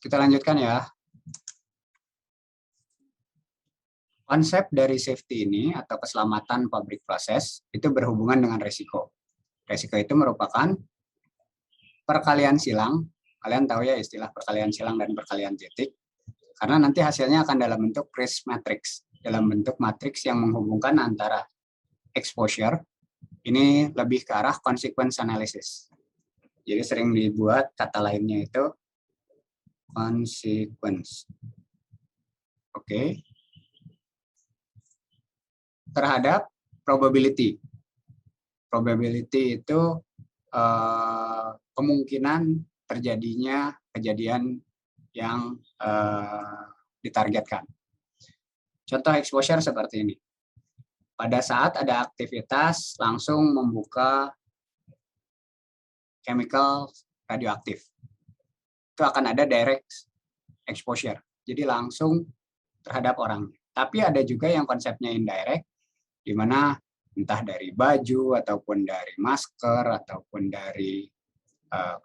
Kita lanjutkan ya. Konsep dari safety ini atau keselamatan pabrik proses itu berhubungan dengan resiko. Resiko itu merupakan perkalian silang. Kalian tahu ya istilah perkalian silang dan perkalian titik. Karena nanti hasilnya akan dalam bentuk risk matrix. Dalam bentuk matriks yang menghubungkan antara exposure, ini lebih ke arah consequence analysis. Jadi sering dibuat kata lainnya itu consequence. Oke. Terhadap probability. Probability itu kemungkinan terjadinya kejadian yang ditargetkan. Contoh exposure seperti ini. Pada saat ada aktivitas langsung membuka chemical radioaktif. Itu akan ada direct exposure. Jadi langsung terhadap orang. Tapi ada juga yang konsepnya indirect, di mana entah dari baju, ataupun dari masker, ataupun dari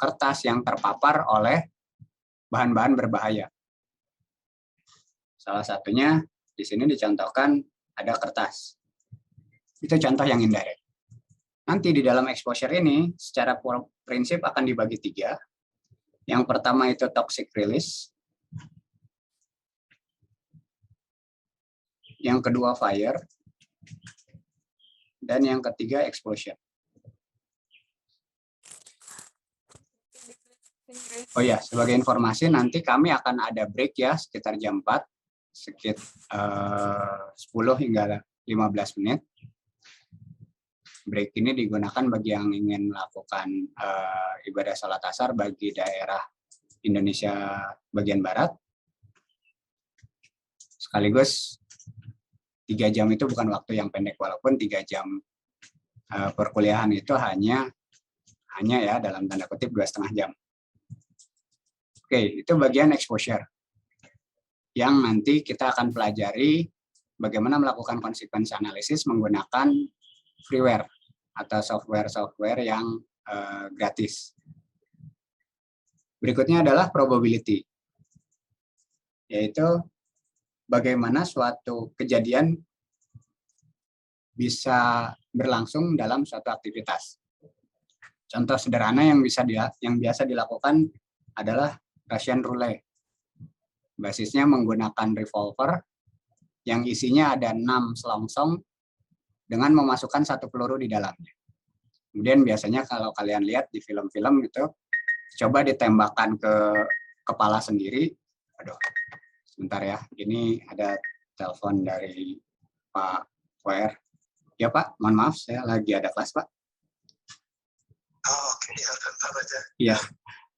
kertas yang terpapar oleh bahan-bahan berbahaya. Salah satunya di sini dicontohkan ada kertas. Itu contoh yang indirect. Nanti di dalam exposure ini secara prinsip akan dibagi 3. Yang pertama itu toxic release. Yang kedua fire. Dan yang ketiga exposure. Oh ya, sebagai informasi nanti kami akan ada break ya sekitar jam 4, sekitar 10 hingga 15 menit. Break ini digunakan bagi yang ingin melakukan ibadah sholat asar bagi daerah Indonesia bagian barat. Sekaligus 3 jam itu bukan waktu yang pendek, walaupun 3 jam perkuliahan itu hanya ya dalam tanda kutip 2,5 jam. Oke, itu bagian exposure. Yang nanti kita akan pelajari bagaimana melakukan consequence analysis menggunakan freeware atau software yang gratis. Berikutnya adalah probability, yaitu bagaimana suatu kejadian bisa berlangsung dalam suatu aktivitas. Contoh sederhana yang biasa dilakukan adalah Russian roulette. Basisnya menggunakan revolver yang isinya ada 6 selongsong dengan memasukkan 1 peluru di dalamnya. Kemudian biasanya kalau kalian lihat di film-film gitu, coba ditembakkan ke kepala sendiri. Aduh, sebentar ya. Ini ada telepon dari Pak WR. Ya Pak, mohon maaf saya lagi ada kelas Pak. Oh, oke, ya, Pak aja. Iya,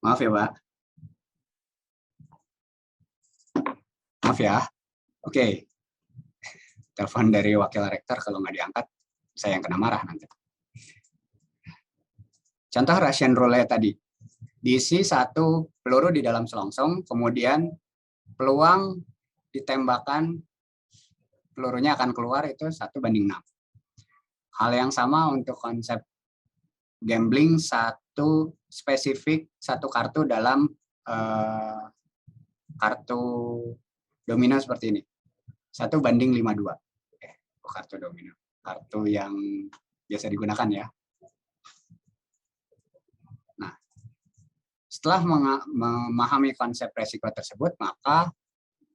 maaf ya Pak. Maaf ya. Oke. Telepon dari wakil rektor, kalau nggak diangkat, saya yang kena marah nanti. Contoh Russian roulette tadi. Diisi 1 peluru di dalam selongsong, kemudian peluang ditembakkan, pelurunya akan keluar itu 1:6. Hal yang sama untuk konsep gambling, 1 spesifik, 1 kartu dalam kartu domino seperti ini. 1:52. Kartu domino. Kartu yang biasa digunakan ya. Nah, setelah memahami konsep resiko tersebut, maka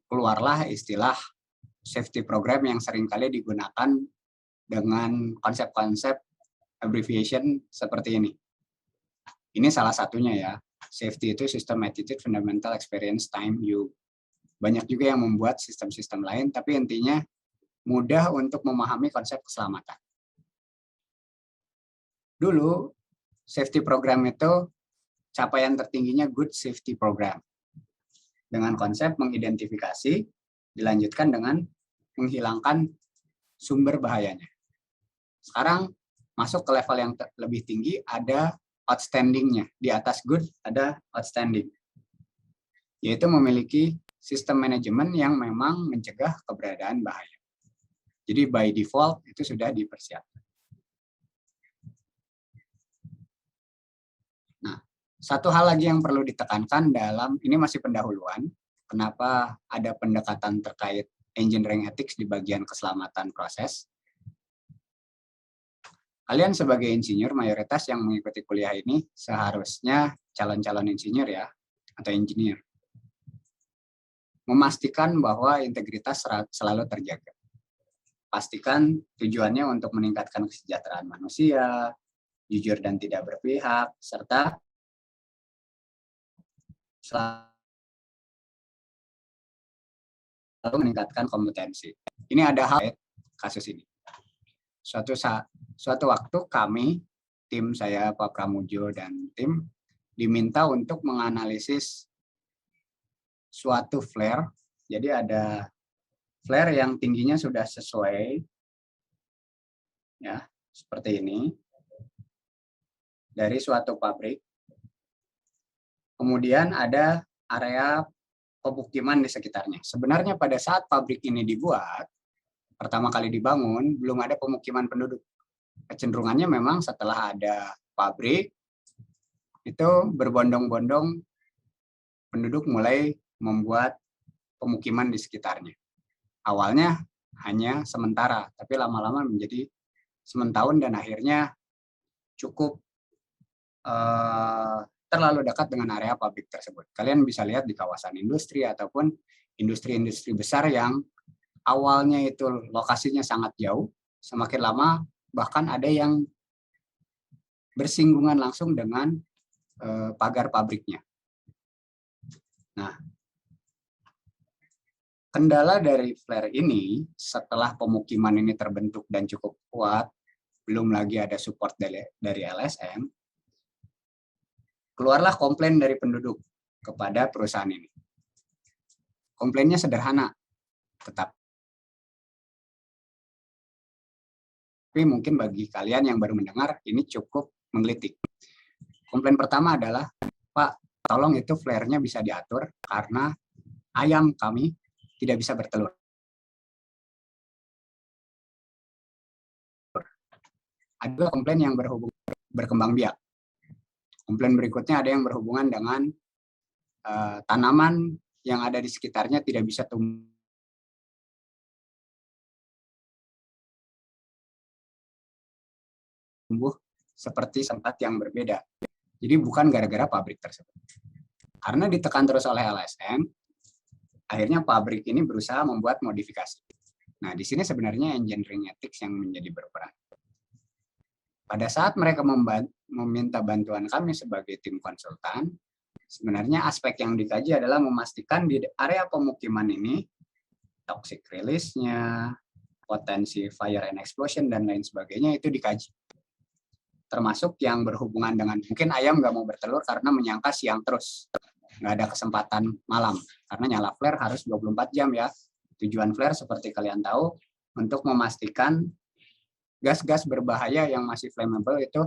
keluarlah istilah safety program yang seringkali digunakan dengan konsep-konsep abbreviation seperti ini. Ini salah satunya ya. Safety itu System Attitude Fundamental Experience Time U. Banyak juga yang membuat sistem-sistem lain, tapi intinya mudah untuk memahami konsep keselamatan. Dulu, safety program itu capaian tertingginya good safety program. Dengan konsep mengidentifikasi, dilanjutkan dengan menghilangkan sumber bahayanya. Sekarang masuk ke level yang lebih tinggi, ada outstanding-nya. Di atas good ada outstanding. Yaitu memiliki sistem manajemen yang memang mencegah keberadaan bahaya. Jadi by default itu sudah dipersiapkan. Nah, Satu hal lagi yang perlu ditekankan dalam, ini masih pendahuluan, kenapa ada pendekatan terkait engineering ethics di bagian keselamatan proses. Kalian sebagai insinyur, mayoritas yang mengikuti kuliah ini seharusnya calon-calon insinyur ya, atau engineer. Memastikan bahwa integritas selalu terjaga. Pastikan tujuannya untuk meningkatkan kesejahteraan manusia, jujur dan tidak berpihak, serta selalu meningkatkan kompetensi. Ini ada hal kasus ini. Suatu waktu kami, tim saya, Pak Pramujo, dan tim, diminta untuk menganalisis suatu flare. Jadi ada flare yang tingginya sudah sesuai, ya seperti ini, dari suatu pabrik. Kemudian ada area pemukiman di sekitarnya. Sebenarnya pada saat pabrik ini dibuat, pertama kali dibangun, belum ada pemukiman penduduk. Kecenderungannya memang setelah ada pabrik, itu berbondong-bondong penduduk mulai membuat pemukiman di sekitarnya. Awalnya hanya sementara, tapi lama-lama menjadi sementahun dan akhirnya cukup terlalu dekat dengan area pabrik tersebut. Kalian bisa lihat di kawasan industri ataupun industri-industri besar yang awalnya itu lokasinya sangat jauh, semakin lama bahkan ada yang bersinggungan langsung dengan pagar pabriknya. Nah, kendala dari flare ini setelah pemukiman ini terbentuk dan cukup kuat, belum lagi ada support dari LSM, keluarlah komplain dari penduduk kepada perusahaan ini. Komplainnya sederhana, tapi mungkin bagi kalian yang baru mendengar, ini cukup menggelitik. Komplain pertama adalah, Pak, tolong itu flare-nya bisa diatur karena ayam kami tidak bisa bertelur. Ada komplain yang berkembang biak. Komplain berikutnya ada yang berhubungan dengan tanaman yang ada di sekitarnya tidak bisa tumbuh seperti tempat yang berbeda. Jadi bukan gara-gara pabrik tersebut. Karena ditekan terus oleh LSM, akhirnya pabrik ini berusaha membuat modifikasi. Nah, di sini sebenarnya engineering ethics yang menjadi berperan. Pada saat mereka meminta bantuan kami sebagai tim konsultan, sebenarnya aspek yang dikaji adalah memastikan di area pemukiman ini toxic release-nya, potensi fire and explosion, dan lain sebagainya itu dikaji. Termasuk yang berhubungan dengan mungkin ayam nggak mau bertelur karena menyangka siang terus. Nggak ada kesempatan malam. Karena nyala flare harus 24 jam ya. Tujuan flare seperti kalian tahu untuk memastikan gas-gas berbahaya yang masih flammable itu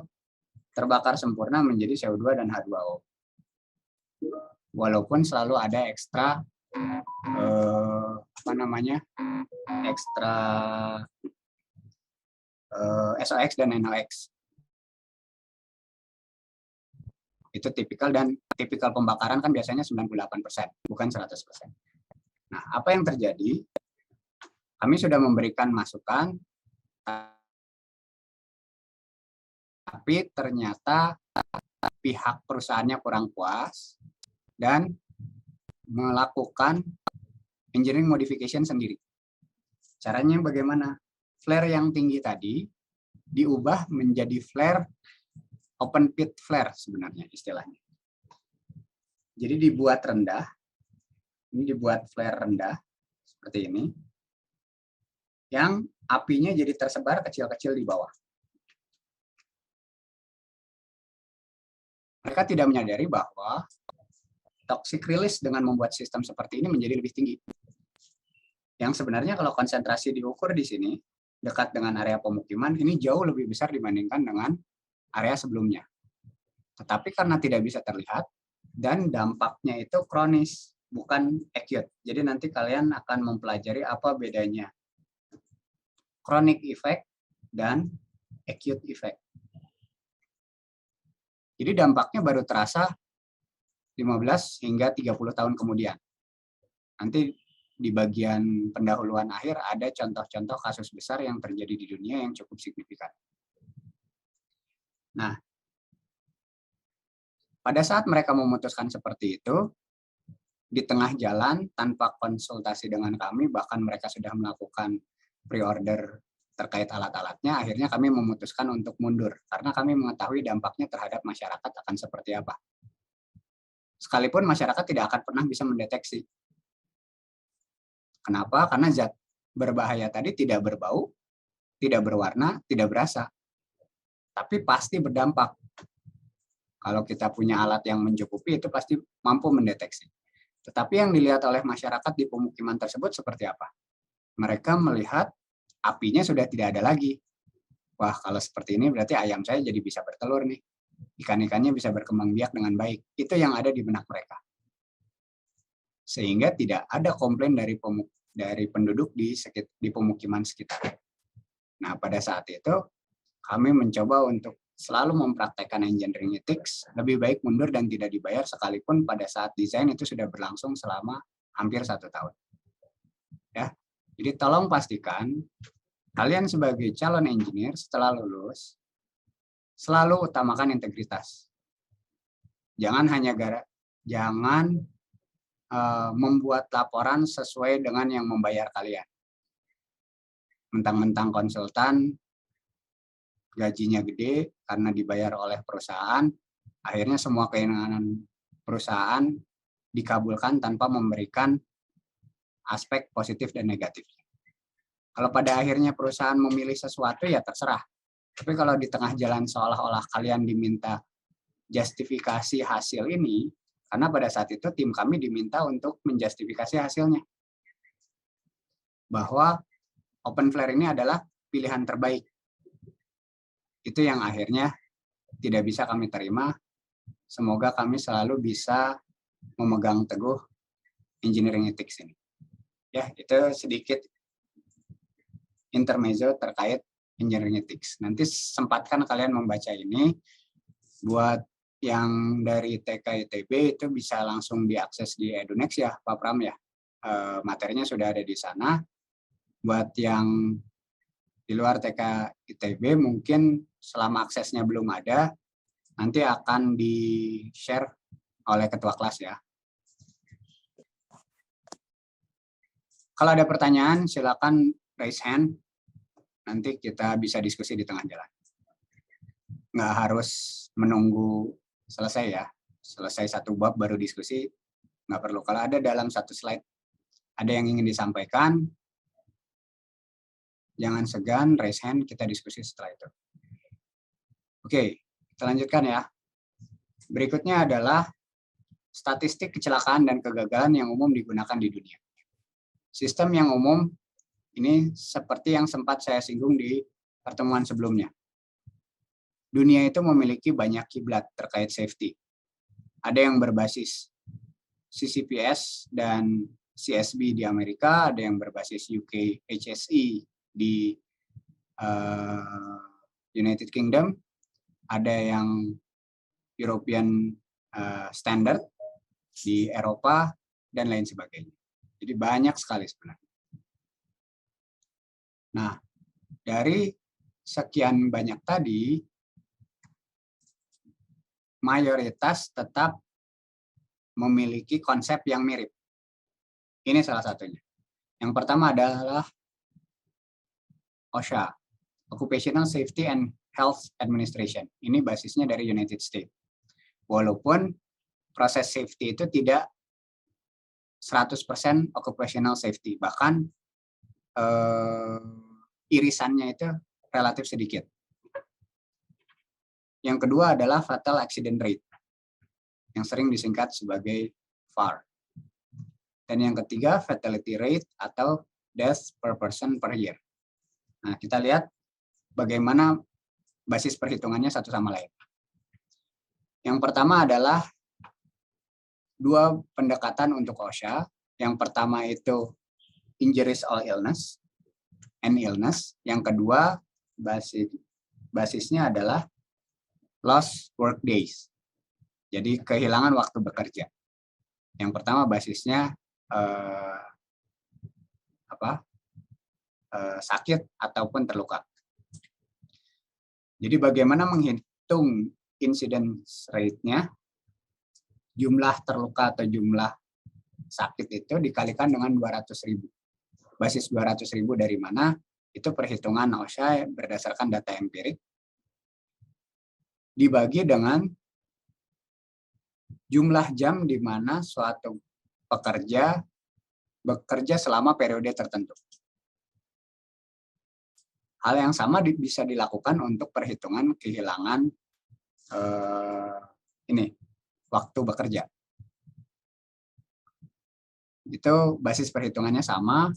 terbakar sempurna menjadi CO2 dan H2O. Walaupun selalu ada ekstra ekstra SOX dan NOX. Itu tipikal, dan tipikal pembakaran kan biasanya 98%, bukan 100%. Nah, apa yang terjadi? Kami sudah memberikan masukan, tapi ternyata pihak perusahaannya kurang puas dan melakukan engineering modification sendiri. Caranya bagaimana? Flare yang tinggi tadi diubah menjadi flare open pit flare sebenarnya istilahnya. Jadi dibuat rendah, ini dibuat flare rendah seperti ini, yang apinya jadi tersebar kecil-kecil di bawah. Mereka tidak menyadari bahwa toxic release dengan membuat sistem seperti ini menjadi lebih tinggi. Yang sebenarnya kalau konsentrasi diukur di sini, dekat dengan area pemukiman, ini jauh lebih besar dibandingkan dengan area sebelumnya. Tetapi karena tidak bisa terlihat, dan dampaknya itu kronis, bukan acute. Jadi nanti kalian akan mempelajari apa bedanya chronic effect dan acute effect. Jadi dampaknya baru terasa 15 hingga 30 tahun kemudian. Nanti di bagian pendahuluan akhir ada contoh-contoh kasus besar yang terjadi di dunia yang cukup signifikan. Nah, pada saat mereka memutuskan seperti itu, di tengah jalan tanpa konsultasi dengan kami, bahkan mereka sudah melakukan pre-order terkait alat-alatnya, akhirnya kami memutuskan untuk mundur karena kami mengetahui dampaknya terhadap masyarakat akan seperti apa. Sekalipun masyarakat tidak akan pernah bisa mendeteksi. Kenapa? Karena zat berbahaya tadi tidak berbau, tidak berwarna, tidak berasa. Tapi pasti berdampak. Kalau kita punya alat yang mencukupi, itu pasti mampu mendeteksi. Tetapi yang dilihat oleh masyarakat di pemukiman tersebut seperti apa? Mereka melihat apinya sudah tidak ada lagi. Wah, kalau seperti ini berarti ayam saya jadi bisa bertelur nih. Ikan-ikannya bisa berkembang biak dengan baik. Itu yang ada di benak mereka. Sehingga tidak ada komplain dari penduduk di pemukiman sekitar. Nah, pada saat itu kami mencoba untuk selalu mempraktekkan engineering ethics, lebih baik mundur dan tidak dibayar sekalipun pada saat desain itu sudah berlangsung selama hampir 1 tahun. Ya, jadi tolong pastikan kalian sebagai calon engineer setelah lulus selalu utamakan integritas. Jangan membuat laporan sesuai dengan yang membayar kalian. Mentang-mentang konsultan, gajinya gede karena dibayar oleh perusahaan, akhirnya semua keinginan perusahaan dikabulkan tanpa memberikan aspek positif dan negatif. Kalau pada akhirnya perusahaan memilih sesuatu, ya terserah. Tapi kalau di tengah jalan seolah-olah kalian diminta justifikasi hasil ini, karena pada saat itu tim kami diminta untuk menjustifikasi hasilnya. Bahwa open flare ini adalah pilihan terbaik. Itu yang akhirnya tidak bisa kami terima. Semoga kami selalu bisa memegang teguh engineering ethics ini. Ya, itu sedikit intermezzo terkait engineering ethics. Nanti sempatkan kalian membaca ini. Buat yang dari TK ITB itu bisa langsung diakses di Edunex ya, Pak Pram ya. Materinya sudah ada di sana. Buat yang di luar TK ITB mungkin selama aksesnya belum ada, nanti akan di-share oleh ketua kelas ya. Kalau ada pertanyaan, silakan raise hand. Nanti kita bisa diskusi di tengah jalan. Nggak harus menunggu selesai ya. Selesai 1 bab baru diskusi, nggak perlu. Kalau ada dalam 1 slide, ada yang ingin disampaikan, jangan segan, raise hand, kita diskusi setelah itu. Oke, kita lanjutkan ya. Berikutnya adalah statistik kecelakaan dan kegagalan yang umum digunakan di dunia. Sistem yang umum ini seperti yang sempat saya singgung di pertemuan sebelumnya. Dunia itu memiliki banyak kiblat terkait safety. Ada yang berbasis CCPS dan CSB di Amerika, ada yang berbasis UK HSE di United Kingdom, ada yang European Standard di Eropa, dan lain sebagainya. Jadi banyak sekali sebenarnya. Nah, dari sekian banyak tadi, mayoritas tetap memiliki konsep yang mirip. Ini salah satunya. Yang pertama adalah OSHA, Occupational Safety and Health Administration. Ini basisnya dari United States. Walaupun proses safety itu tidak 100% occupational safety, bahkan irisannya itu relatif sedikit. Yang kedua adalah fatal accident rate, yang sering disingkat sebagai FAR. Dan yang ketiga, fatality rate atau death per person per year. Nah, kita lihat bagaimana basis perhitungannya satu sama lain. Yang pertama adalah 2 pendekatan untuk OSHA. Yang pertama itu injuries or illness, and illness. Yang kedua basisnya adalah lost work days. Jadi kehilangan waktu bekerja. Yang pertama basisnya sakit ataupun terluka. Jadi bagaimana menghitung incidence rate-nya? Jumlah terluka atau jumlah sakit itu dikalikan dengan 200.000. Basis 200.000 dari mana? Itu perhitungan OSHA berdasarkan data empirik. Dibagi dengan jumlah jam di mana suatu pekerja bekerja selama periode tertentu. Hal yang sama bisa dilakukan untuk perhitungan kehilangan waktu bekerja. Itu basis perhitungannya sama.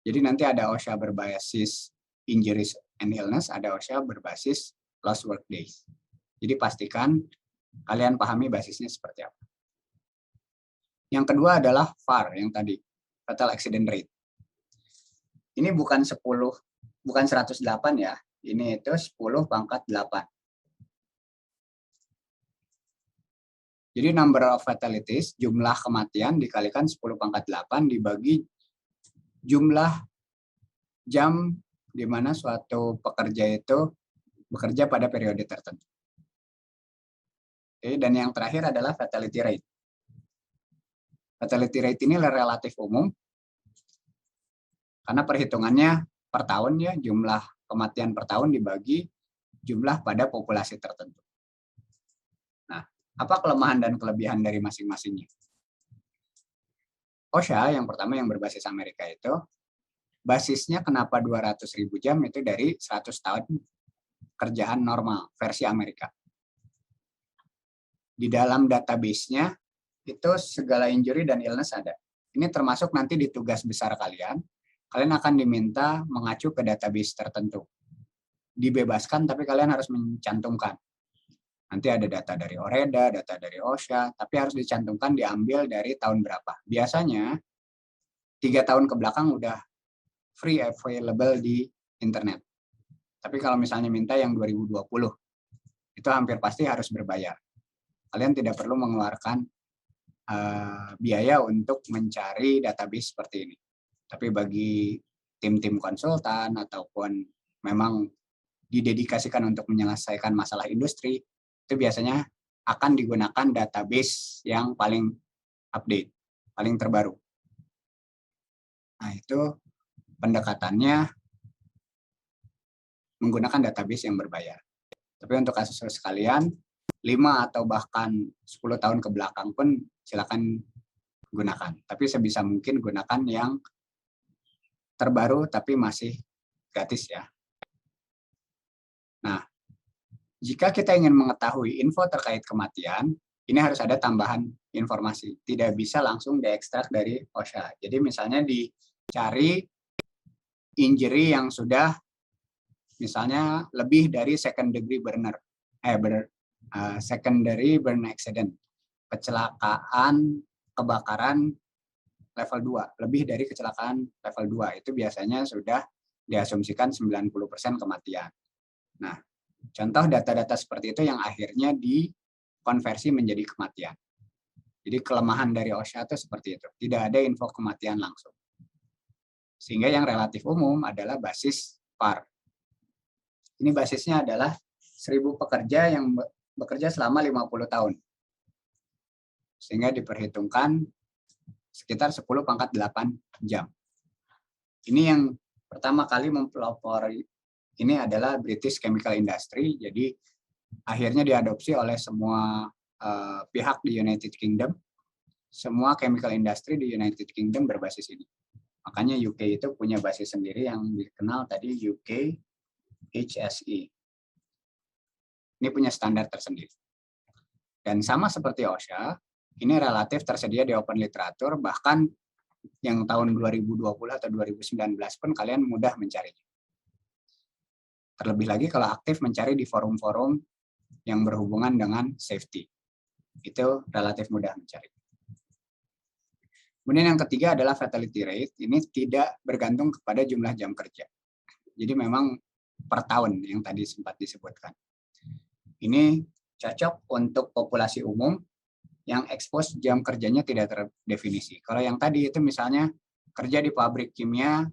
Jadi nanti ada OSHA berbasis injuries and illness, ada OSHA berbasis lost work days. Jadi pastikan kalian pahami basisnya seperti apa. Yang kedua adalah FAR yang tadi, fatal accident rate. Ini bukan 108 ya. Ini itu 10 pangkat 8. Jadi number of fatalities, jumlah kematian dikalikan 10 pangkat 8 dibagi jumlah jam di mana suatu pekerja itu bekerja pada periode tertentu. Oke, dan yang terakhir adalah fatality rate. Fatality rate ini relatif umum karena perhitungannya per tahun ya, jumlah kematian per tahun dibagi jumlah pada populasi tertentu. Nah, apa kelemahan dan kelebihan dari masing-masingnya? OSHA yang pertama yang berbasis Amerika itu, basisnya kenapa 200.000 jam itu dari 100 tahun kerjaan normal versi Amerika. Di dalam database-nya itu segala injury dan illness ada. Ini termasuk nanti di tugas besar kalian. Kalian akan diminta mengacu ke database tertentu. Dibebaskan, tapi kalian harus mencantumkan. Nanti ada data dari OREDA, data dari OSHA, tapi harus dicantumkan diambil dari tahun berapa. Biasanya 3 tahun ke belakang udah free available di internet. Tapi kalau misalnya minta yang 2020, itu hampir pasti harus berbayar. Kalian tidak perlu mengeluarkan biaya untuk mencari database seperti ini. Tapi bagi tim-tim konsultan ataupun memang didedikasikan untuk menyelesaikan masalah industri, itu biasanya akan digunakan database yang paling update, paling terbaru. Nah, itu pendekatannya menggunakan database yang berbayar. Tapi untuk kasus sekalian, 5 atau bahkan 10 tahun ke belakang pun silakan gunakan. Tapi sebisa mungkin gunakan yang terbaru tapi masih gratis ya. Nah, jika kita ingin mengetahui info terkait kematian, ini harus ada tambahan informasi. Tidak bisa langsung diekstrak dari OSHA. Jadi misalnya dicari injury yang sudah misalnya lebih dari secondary burn accident, kecelakaan kebakaran level 2, lebih dari kecelakaan level 2, itu biasanya sudah diasumsikan 90% kematian. Nah, contoh data-data seperti itu yang akhirnya dikonversi menjadi kematian. Jadi kelemahan dari OSHA itu seperti itu, tidak ada info kematian langsung. Sehingga yang relatif umum adalah basis FAR. Ini basisnya adalah 1.000 pekerja yang bekerja selama 50 tahun. Sehingga diperhitungkan sekitar 10 pangkat 8 jam. Ini yang pertama kali mempelopori ini adalah British Chemical Industry. Jadi akhirnya diadopsi oleh semua pihak di United Kingdom. Semua chemical industry di United Kingdom berbasis ini. Makanya UK itu punya basis sendiri yang dikenal tadi UK HSE. Ini punya standar tersendiri. Dan sama seperti OSHA, ini relatif tersedia di open literatur, bahkan yang tahun 2020 atau 2019 pun kalian mudah mencarinya. Terlebih lagi kalau aktif mencari di forum-forum yang berhubungan dengan safety. Itu relatif mudah mencari. Kemudian yang ketiga adalah fatality rate. Ini tidak bergantung kepada jumlah jam kerja. Jadi memang per tahun yang tadi sempat disebutkan. Ini cocok untuk populasi umum yang expose jam kerjanya tidak terdefinisi. Kalau yang tadi itu misalnya kerja di pabrik kimia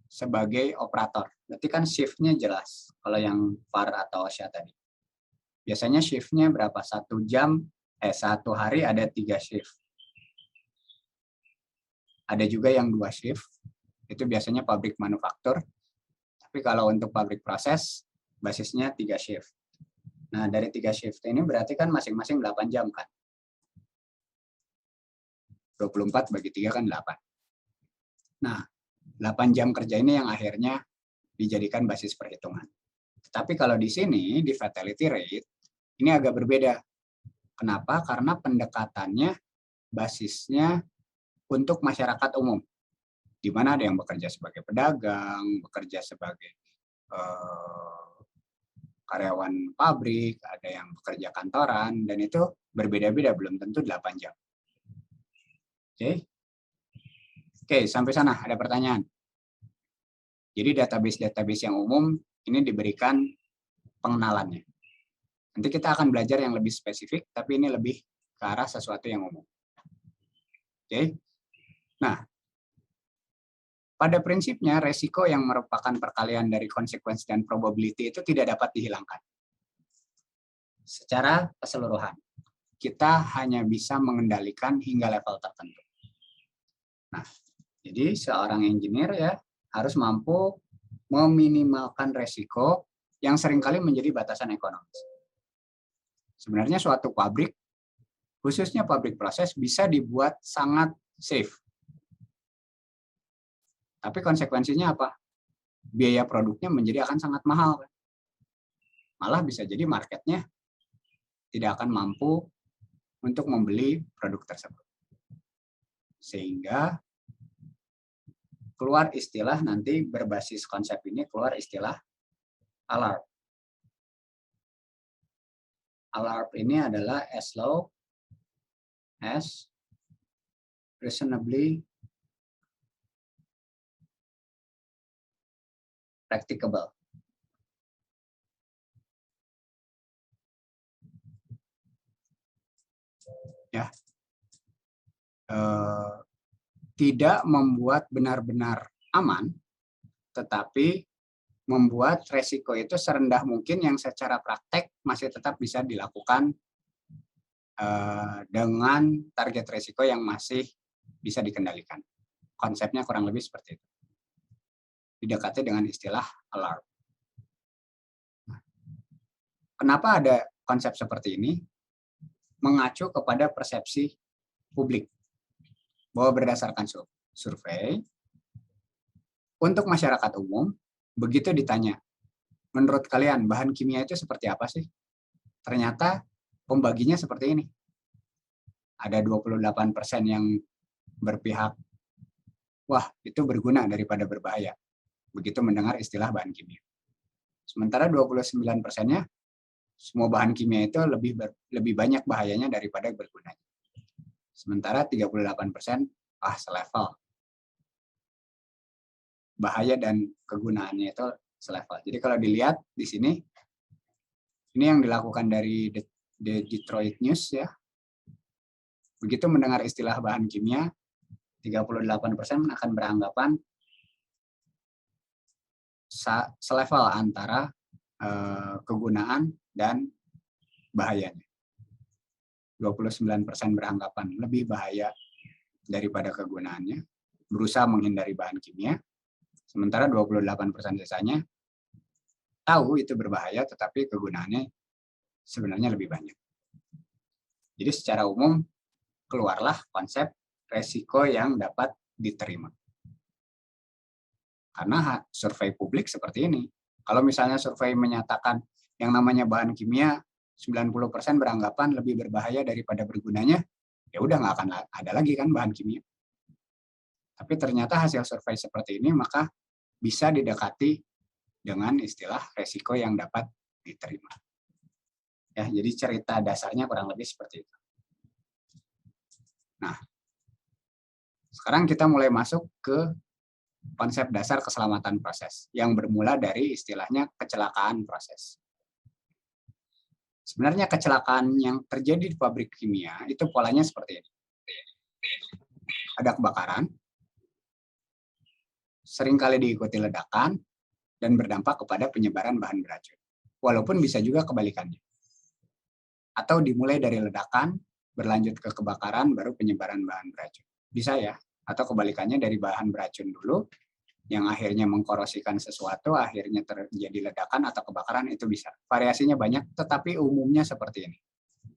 sebagai operator, berarti kan shift-nya jelas. Kalau yang VAR atau OSHA tadi. Biasanya shift-nya berapa? 1 hari ada 3 shift. Ada juga yang 2 shift, itu biasanya pabrik manufaktur. Tapi kalau untuk pabrik proses, basisnya 3 shift. Nah, dari 3 shift ini berarti kan masing-masing 8 jam kan? 24 bagi 3 kan 8. Nah, 8 jam kerja ini yang akhirnya dijadikan basis perhitungan. Tapi kalau di sini, di fatality rate, ini agak berbeda. Kenapa? Karena pendekatannya basisnya untuk masyarakat umum. Di mana ada yang bekerja sebagai pedagang, bekerja sebagai karyawan pabrik, ada yang bekerja kantoran, dan itu berbeda-beda, belum tentu 8 jam. Oke, sampai sana ada pertanyaan. Jadi database-database yang umum ini diberikan pengenalannya. Nanti kita akan belajar yang lebih spesifik, tapi ini lebih ke arah sesuatu yang umum. Oke. Nah, pada prinsipnya resiko yang merupakan perkalian dari consequence dan probability itu tidak dapat dihilangkan. Secara keseluruhan, kita hanya bisa mengendalikan hingga level tertentu. Nah, jadi seorang engineer ya harus mampu meminimalkan resiko yang seringkali menjadi batasan ekonomis. Sebenarnya suatu pabrik, khususnya pabrik proses, bisa dibuat sangat safe. Tapi konsekuensinya apa? Biaya produknya menjadi akan sangat mahal. Malah bisa jadi marketnya tidak akan mampu untuk membeli produk tersebut. Sehingga keluar istilah nanti berbasis konsep ini, keluar istilah ALARP. ALARP ini adalah as low as reasonably practicable. Ya, tidak membuat benar-benar aman, tetapi membuat resiko itu serendah mungkin yang secara praktek masih tetap bisa dilakukan dengan target resiko yang masih bisa dikendalikan. Konsepnya kurang lebih seperti itu. Didekati dengan istilah alarm. Kenapa ada konsep seperti ini? Mengacu kepada persepsi publik. Bahwa berdasarkan survei, untuk masyarakat umum, begitu ditanya, menurut kalian bahan kimia itu seperti apa sih? Ternyata pembaginya seperti ini. Ada 28% yang berpihak, wah itu berguna daripada berbahaya. Begitu mendengar istilah bahan kimia. Sementara 29%-nya, semua bahan kimia itu lebih banyak bahayanya daripada bergunanya. Sementara 38% selevel. Bahaya dan kegunaannya itu selevel. Jadi kalau dilihat di sini, ini yang dilakukan dari The Detroit News ya. Begitu mendengar istilah bahan kimia, 38% akan beranggapan selevel antara kegunaan dan bahayanya. 29% beranggapan lebih bahaya daripada kegunaannya, berusaha menghindari bahan kimia. Sementara 28% sisanya tahu itu berbahaya, tetapi kegunaannya sebenarnya lebih banyak. Jadi secara umum, keluarlah konsep resiko yang dapat diterima. Karena survei publik seperti ini. Kalau misalnya survei menyatakan yang namanya bahan kimia 90% beranggapan lebih berbahaya daripada bergunanya, ya udah nggak akan ada lagi kan bahan kimia. Tapi ternyata hasil survei seperti ini maka bisa didekati dengan istilah resiko yang dapat diterima. Ya, jadi cerita dasarnya kurang lebih seperti itu. Nah, sekarang kita mulai masuk ke konsep dasar keselamatan proses yang bermula dari istilahnya kecelakaan proses. Sebenarnya kecelakaan yang terjadi di pabrik kimia itu polanya seperti ini. Ada kebakaran, seringkali diikuti ledakan, dan berdampak kepada penyebaran bahan beracun. Walaupun bisa juga kebalikannya. Atau dimulai dari ledakan, berlanjut ke kebakaran, baru penyebaran bahan beracun. Bisa ya, atau kebalikannya dari bahan beracun dulu, yang akhirnya mengkorosikan sesuatu, akhirnya terjadi ledakan atau kebakaran, itu bisa. Variasinya banyak, tetapi umumnya seperti ini.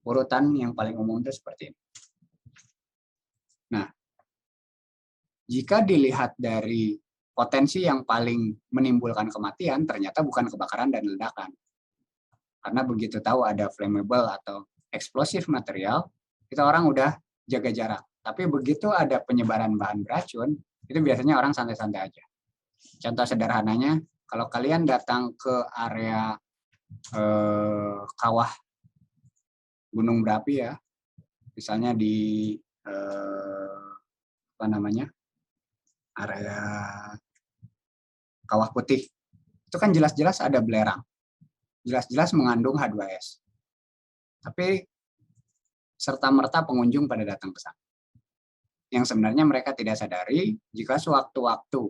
Urutan yang paling umum itu seperti ini. Nah, jika dilihat dari potensi yang paling menimbulkan kematian, ternyata bukan kebakaran dan ledakan. Karena begitu tahu ada flammable atau eksplosif material, itu orang udah jaga jarak. Tapi begitu ada penyebaran bahan beracun, itu biasanya orang santai-santai aja. Contoh sederhananya, kalau kalian datang ke area kawah gunung berapi ya, misalnya di area kawah putih, itu kan jelas-jelas ada belerang, jelas-jelas mengandung H2S. Tapi serta-merta pengunjung pada datang ke sana. Yang sebenarnya mereka tidak sadari jika sewaktu-waktu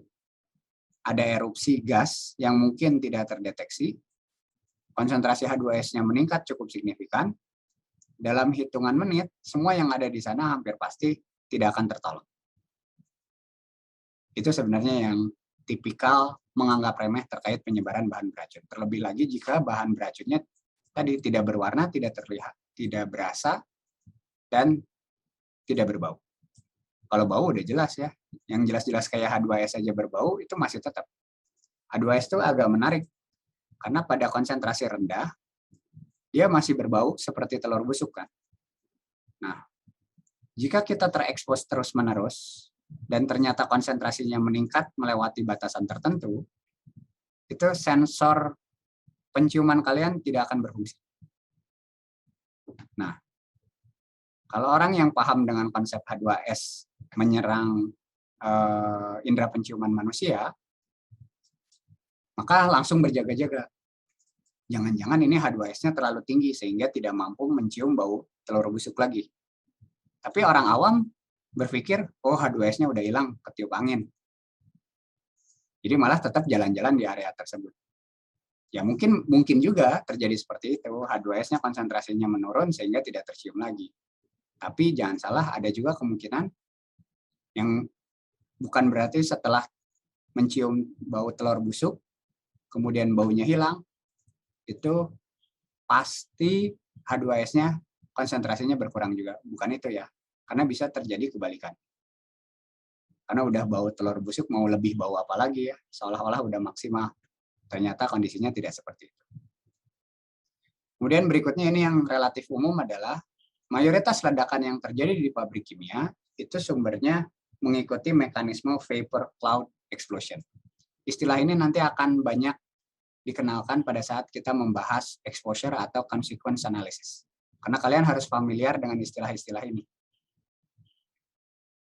ada erupsi gas yang mungkin tidak terdeteksi, konsentrasi H2S-nya meningkat cukup signifikan, dalam hitungan menit, semua yang ada di sana hampir pasti tidak akan tertolong. Itu sebenarnya yang tipikal menganggap remeh terkait penyebaran bahan beracun. Terlebih lagi jika bahan beracunnya tadi tidak berwarna, tidak terlihat, tidak berasa, dan tidak berbau. Kalau bau udah jelas ya, yang jelas-jelas kayak H2S aja berbau, itu masih tetap. H2S itu agak menarik, karena pada konsentrasi rendah, dia masih berbau seperti telur busuk kan. Nah, jika kita terekspos terus-menerus, dan ternyata konsentrasinya meningkat melewati batasan tertentu, itu sensor penciuman kalian tidak akan berfungsi. Nah, kalau orang yang paham dengan konsep H2S menyerang indera penciuman manusia, maka langsung berjaga-jaga. Jangan-jangan ini H2S-nya terlalu tinggi sehingga tidak mampu mencium bau telur busuk lagi. Tapi orang awam berpikir, oh H2S-nya udah hilang, ketiup angin. Jadi malah tetap jalan-jalan di area tersebut. Ya mungkin juga terjadi seperti itu, H2S-nya konsentrasinya menurun sehingga tidak tercium lagi. Tapi jangan salah, ada juga kemungkinan yang bukan berarti setelah mencium bau telur busuk, kemudian baunya hilang, itu pasti H2S-nya konsentrasinya berkurang juga. Bukan itu ya, karena bisa terjadi kebalikan. Karena udah bau telur busuk, mau lebih bau apa lagi ya, seolah-olah udah maksimal. Ternyata kondisinya tidak seperti itu. Kemudian berikutnya ini yang relatif umum adalah mayoritas ledakan yang terjadi di pabrik kimia itu sumbernya mengikuti mekanisme vapor cloud explosion. Istilah ini nanti akan banyak dikenalkan pada saat kita membahas exposure atau consequence analysis. Karena kalian harus familiar dengan istilah-istilah ini.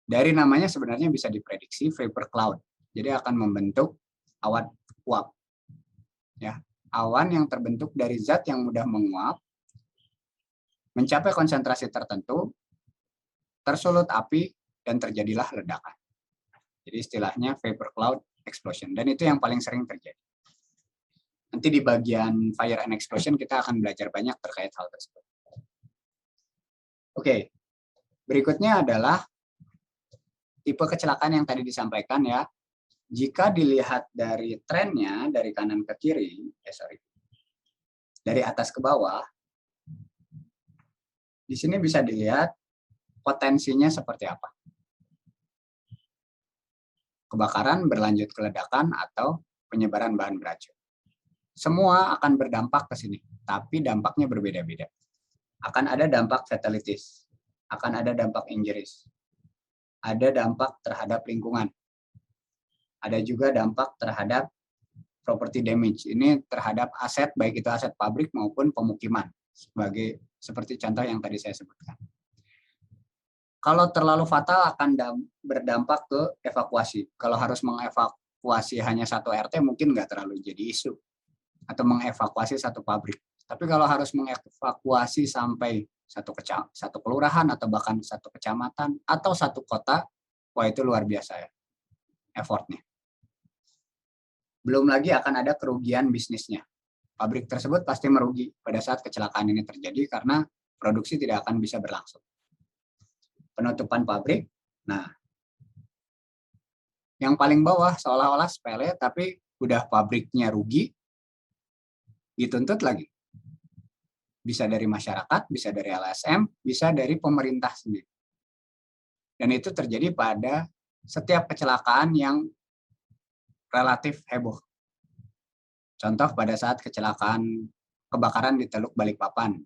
Dari namanya sebenarnya bisa diprediksi vapor cloud. Jadi akan membentuk awan uap. Ya, awan yang terbentuk dari zat yang mudah menguap, mencapai konsentrasi tertentu, tersulut api, dan terjadilah ledakan. Jadi istilahnya vapor cloud explosion. Dan itu yang paling sering terjadi. Nanti di bagian fire and explosion kita akan belajar banyak terkait hal tersebut. Oke, berikutnya adalah tipe kecelakaan yang tadi disampaikan ya. Jika dilihat dari trennya dari kanan ke kiri, dari atas ke bawah, di sini bisa dilihat potensinya seperti apa. Kebakaran berlanjut ke ledakan atau penyebaran bahan beracun. Semua akan berdampak ke sini, tapi dampaknya berbeda-beda. Akan ada dampak fatalities, akan ada dampak injuries, ada dampak terhadap lingkungan, ada juga dampak terhadap property damage. Ini terhadap aset, baik itu aset pabrik maupun pemukiman, seperti contoh yang tadi saya sebutkan. Kalau terlalu fatal akan berdampak ke evakuasi. Kalau harus mengevakuasi hanya satu RT mungkin nggak terlalu jadi isu. Atau mengevakuasi satu pabrik. Tapi kalau harus mengevakuasi sampai satu kelurahan atau bahkan satu kecamatan atau satu kota, wah itu luar biasa ya effortnya. Belum lagi akan ada kerugian bisnisnya. Pabrik tersebut pasti merugi pada saat kecelakaan ini terjadi karena produksi tidak akan bisa berlangsung. Penutupan pabrik, nah yang paling bawah seolah-olah sepele, tapi udah pabriknya rugi, dituntut lagi. Bisa dari masyarakat, bisa dari LSM, bisa dari pemerintah sendiri. Dan itu terjadi pada setiap kecelakaan yang relatif heboh. Contoh pada saat kecelakaan kebakaran di Teluk Balikpapan,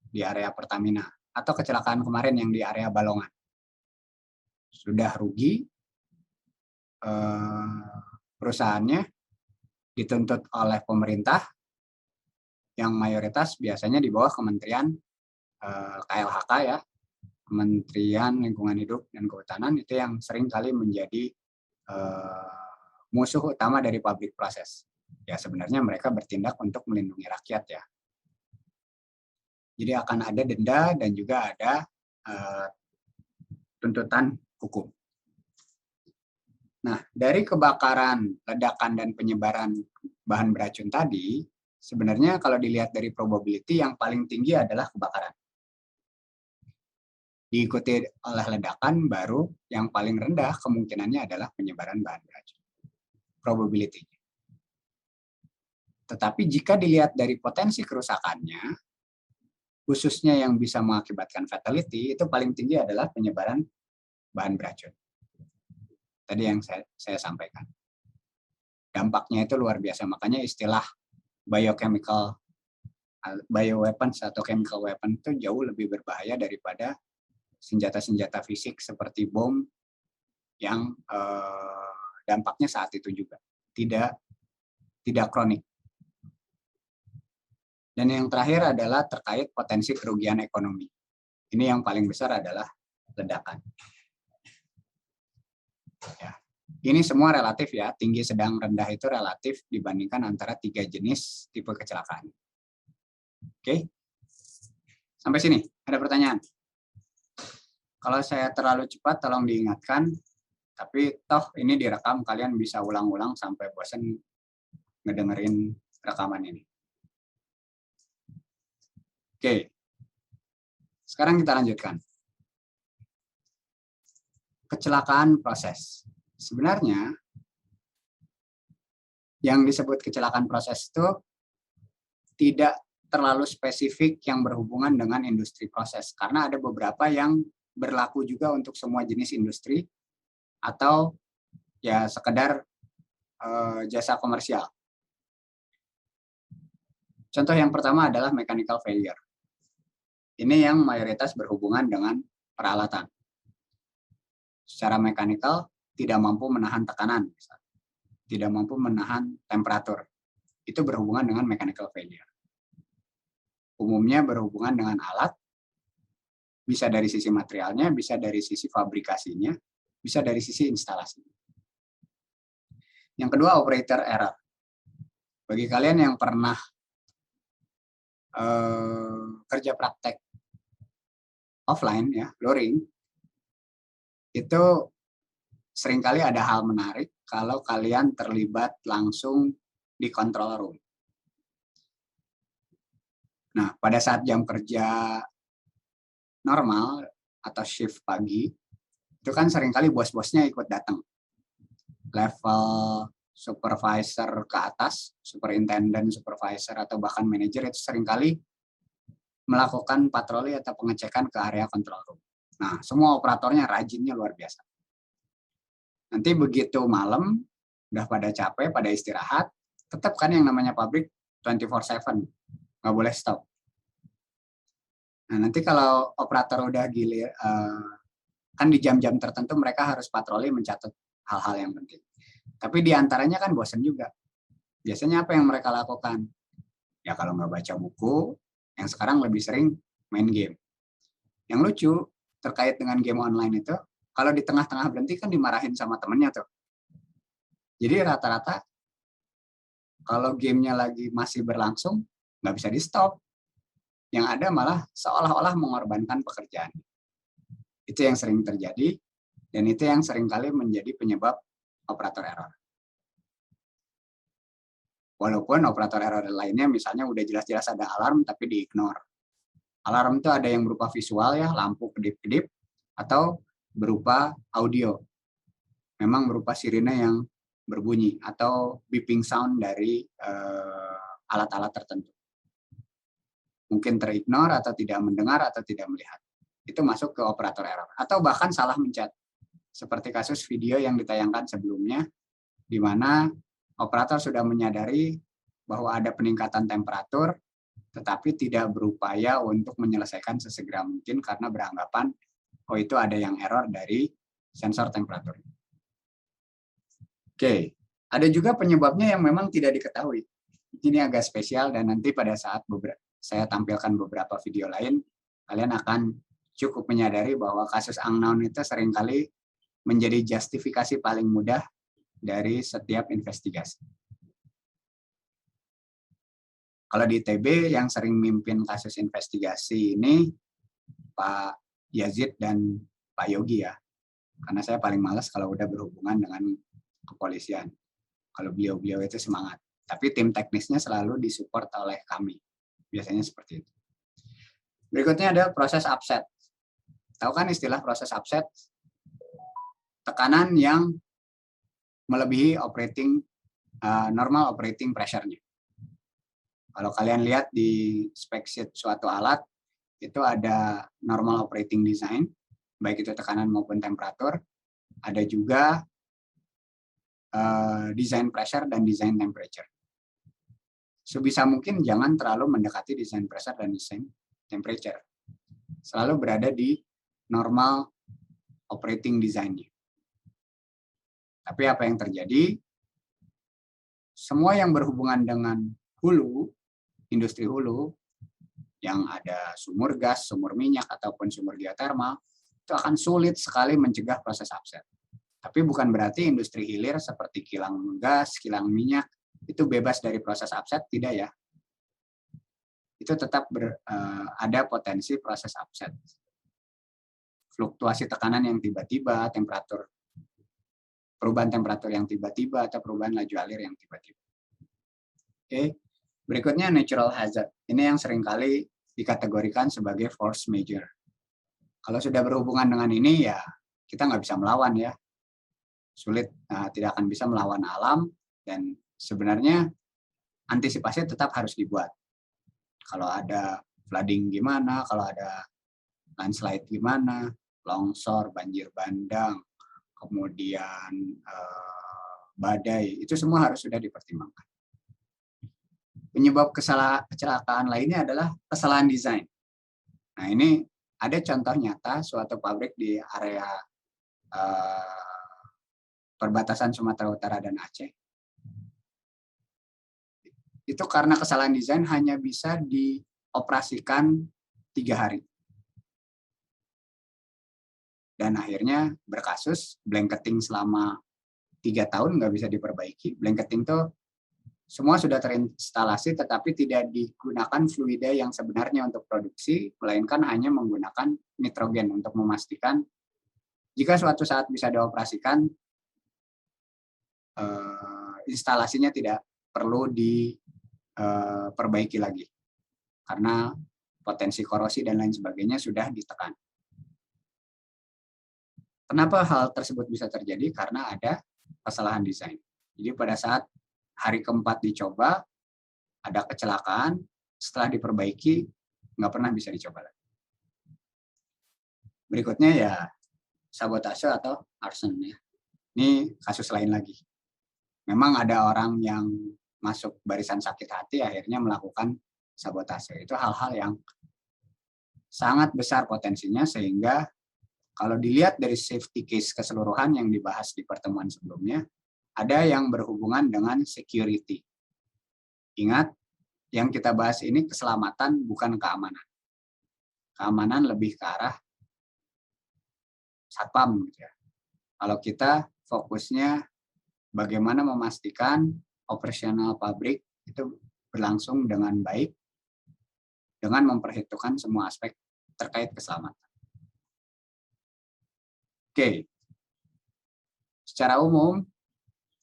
di area Pertamina, atau kecelakaan kemarin yang di area Balongan. Sudah rugi, perusahaannya dituntut oleh pemerintah, yang mayoritas biasanya di bawah Kementerian KLHK ya, Kementerian Lingkungan Hidup dan Kehutanan, itu yang sering kali menjadi musuh utama dari public process. Ya sebenarnya mereka bertindak untuk melindungi rakyat ya. Jadi akan ada denda dan juga ada tuntutan hukum. Nah, dari kebakaran, ledakan, dan penyebaran bahan beracun tadi, sebenarnya kalau dilihat dari probability yang paling tinggi adalah kebakaran. Diikuti oleh ledakan, baru yang paling rendah kemungkinannya adalah penyebaran bahan beracun. Probability. Tetapi jika dilihat dari potensi kerusakannya, khususnya yang bisa mengakibatkan fatality, itu paling tinggi adalah penyebaran bahan beracun. Tadi yang saya sampaikan. Dampaknya itu luar biasa, makanya istilah bioweapons atau chemical weapon itu jauh lebih berbahaya daripada senjata-senjata fisik seperti bom yang dampaknya saat itu juga tidak kronik. Dan yang terakhir adalah terkait potensi kerugian ekonomi. Ini yang paling besar adalah ledakan. Ya. Ini semua relatif ya, tinggi, sedang, rendah itu relatif dibandingkan antara 3 jenis tipe kecelakaan. Oke, sampai sini ada pertanyaan? Kalau saya terlalu cepat tolong diingatkan, tapi toh ini direkam, kalian bisa ulang-ulang sampai bosan ngedengerin rekaman ini. Oke, sekarang kita lanjutkan. Kecelakaan proses. Sebenarnya yang disebut kecelakaan proses itu tidak terlalu spesifik yang berhubungan dengan industri proses, karena ada beberapa yang berlaku juga untuk semua jenis industri atau ya sekedar jasa komersial. Contoh yang pertama adalah mechanical failure. Ini yang mayoritas berhubungan dengan peralatan. Secara mekanikal tidak mampu menahan tekanan, tidak mampu menahan temperatur. Itu berhubungan dengan mechanical failure. Umumnya berhubungan dengan alat, bisa dari sisi materialnya, bisa dari sisi fabrikasinya, bisa dari sisi instalasinya. Yang kedua, operator error. Bagi kalian yang pernah kerja praktek offline ya, luring, itu seringkali ada hal menarik kalau kalian terlibat langsung di control room. Nah, pada saat jam kerja normal atau shift pagi, itu kan seringkali bos-bosnya ikut datang. Level supervisor ke atas, superintendent, supervisor, atau bahkan manajer itu seringkali melakukan patroli atau pengecekan ke area control room. Nah, semua operatornya rajinnya luar biasa. Nanti begitu malam, udah pada capek, pada istirahat, tetap kan yang namanya pabrik 24/7, nggak boleh stop. Nah, nanti kalau operator udah gilir, kan di jam-jam tertentu mereka harus patroli mencatat hal-hal yang penting. Tapi di antaranya kan bosan juga. Biasanya apa yang mereka lakukan? Ya kalau nggak baca buku, yang sekarang lebih sering main game. Yang lucu, terkait dengan game online itu, kalau di tengah-tengah berhenti kan dimarahin sama temennya tuh. Jadi rata-rata kalau gamenya lagi masih berlangsung, nggak bisa di stop. yang ada malah seolah-olah mengorbankan pekerjaan. Itu yang sering terjadi, dan itu yang seringkali menjadi penyebab operator error. Walaupun operator error lainnya misalnya udah jelas-jelas ada alarm tapi di-ignore. Alarm itu ada yang berupa visual ya, lampu kedip-kedip, atau berupa audio. Memang berupa sirine yang berbunyi atau beeping sound dari alat-alat tertentu. Mungkin terignore atau tidak mendengar atau tidak melihat. Itu masuk ke operator error. Atau bahkan salah mencet. Seperti kasus video yang ditayangkan sebelumnya, di mana operator sudah menyadari bahwa ada peningkatan temperatur, tetapi tidak berupaya untuk menyelesaikan sesegera mungkin karena beranggapan, oh itu ada yang error dari sensor temperatur. Oke, ada juga penyebabnya yang memang tidak diketahui. Ini agak spesial dan nanti pada saat saya tampilkan beberapa video lain, kalian akan cukup menyadari bahwa kasus unknown itu seringkali menjadi justifikasi paling mudah dari setiap investigasi. Kalau di ITB yang sering mimpin kasus investigasi ini Pak Yazid dan Pak Yogi ya. Karena saya paling malas kalau udah berhubungan dengan kepolisian. Kalau beliau-beliau itu semangat. Tapi tim teknisnya selalu disupport oleh kami. Biasanya seperti itu. Berikutnya ada proses upset. Tahu kan istilah proses upset? Tekanan yang melebihi normal operating pressure-nya. Kalau kalian lihat di spec sheet suatu alat, itu ada normal operating design, baik itu tekanan maupun temperatur. Ada juga design pressure dan design temperature. Sebisa mungkin jangan terlalu mendekati design pressure dan design temperature. Selalu berada di normal operating design-nya. Tapi apa yang terjadi? Semua yang berhubungan dengan hulu, industri hulu, yang ada sumur gas, sumur minyak, ataupun sumur geotermal, itu akan sulit sekali mencegah proses upset. Tapi bukan berarti industri hilir seperti kilang gas, kilang minyak, itu bebas dari proses upset, tidak ya. Itu tetap ada potensi proses upset. Fluktuasi tekanan yang tiba-tiba, perubahan temperatur yang tiba-tiba, atau perubahan laju alir yang tiba-tiba. Oke. Berikutnya natural hazard. Ini yang seringkali dikategorikan sebagai force major. Kalau sudah berhubungan dengan ini, ya kita nggak bisa melawan ya. Sulit, tidak akan bisa melawan alam, dan sebenarnya antisipasi tetap harus dibuat. Kalau ada flooding gimana, kalau ada landslide gimana, longsor, banjir bandang, kemudian badai, itu semua harus sudah dipertimbangkan. Penyebab kecelakaan lainnya adalah kesalahan desain. Nah, ini ada contoh nyata suatu pabrik di area perbatasan Sumatera Utara dan Aceh. Itu karena kesalahan desain hanya bisa dioperasikan 3 hari. Dan akhirnya berkasus, blanketing selama 3 tahun nggak bisa diperbaiki. Blanketing itu semua sudah terinstalasi tetapi tidak digunakan fluida yang sebenarnya untuk produksi, melainkan hanya menggunakan nitrogen untuk memastikan jika suatu saat bisa dioperasikan, instalasinya tidak perlu diperbaiki lagi. Karena potensi korosi dan lain sebagainya sudah ditekan. Kenapa hal tersebut bisa terjadi? Karena ada kesalahan desain. Jadi pada saat hari keempat dicoba, ada kecelakaan, setelah diperbaiki, nggak pernah bisa dicoba lagi. Berikutnya ya sabotase atau arson ya. Ini kasus lain lagi. Memang ada orang yang masuk barisan sakit hati akhirnya melakukan sabotase. Itu hal-hal yang sangat besar potensinya sehingga kalau dilihat dari safety case keseluruhan yang dibahas di pertemuan sebelumnya, ada yang berhubungan dengan security. Ingat, yang kita bahas ini keselamatan bukan keamanan. Keamanan lebih ke arah satpam gitu ya. Kalau kita fokusnya bagaimana memastikan operasional pabrik itu berlangsung dengan baik dengan memperhitungkan semua aspek terkait keselamatan. Oke, secara umum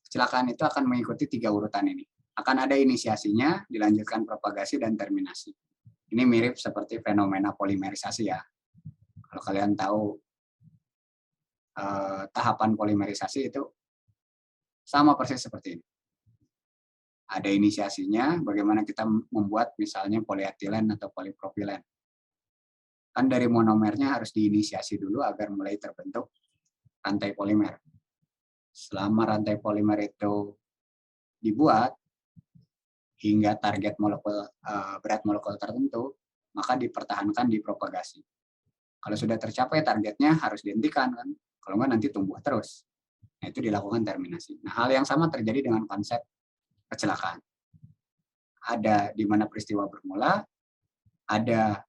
kecelakaan itu akan mengikuti 3 urutan ini. Akan ada inisiasinya, dilanjutkan propagasi dan terminasi. Ini mirip seperti fenomena polimerisasi ya. Kalau kalian tahu tahapan polimerisasi itu sama persis seperti ini. Ada inisiasinya, bagaimana kita membuat misalnya polietilen atau polipropilen. Kan dari monomernya harus diinisiasi dulu agar mulai terbentuk rantai polimer. Selama rantai polimer itu dibuat hingga target molekul berat molekul tertentu, maka dipertahankan di propagasi. Kalau sudah tercapai targetnya harus dihentikan kan, kalau nggak nanti tumbuh terus. Nah, itu dilakukan terminasi. Nah, hal yang sama terjadi dengan konsep kecelakaan. Ada di mana peristiwa bermula, ada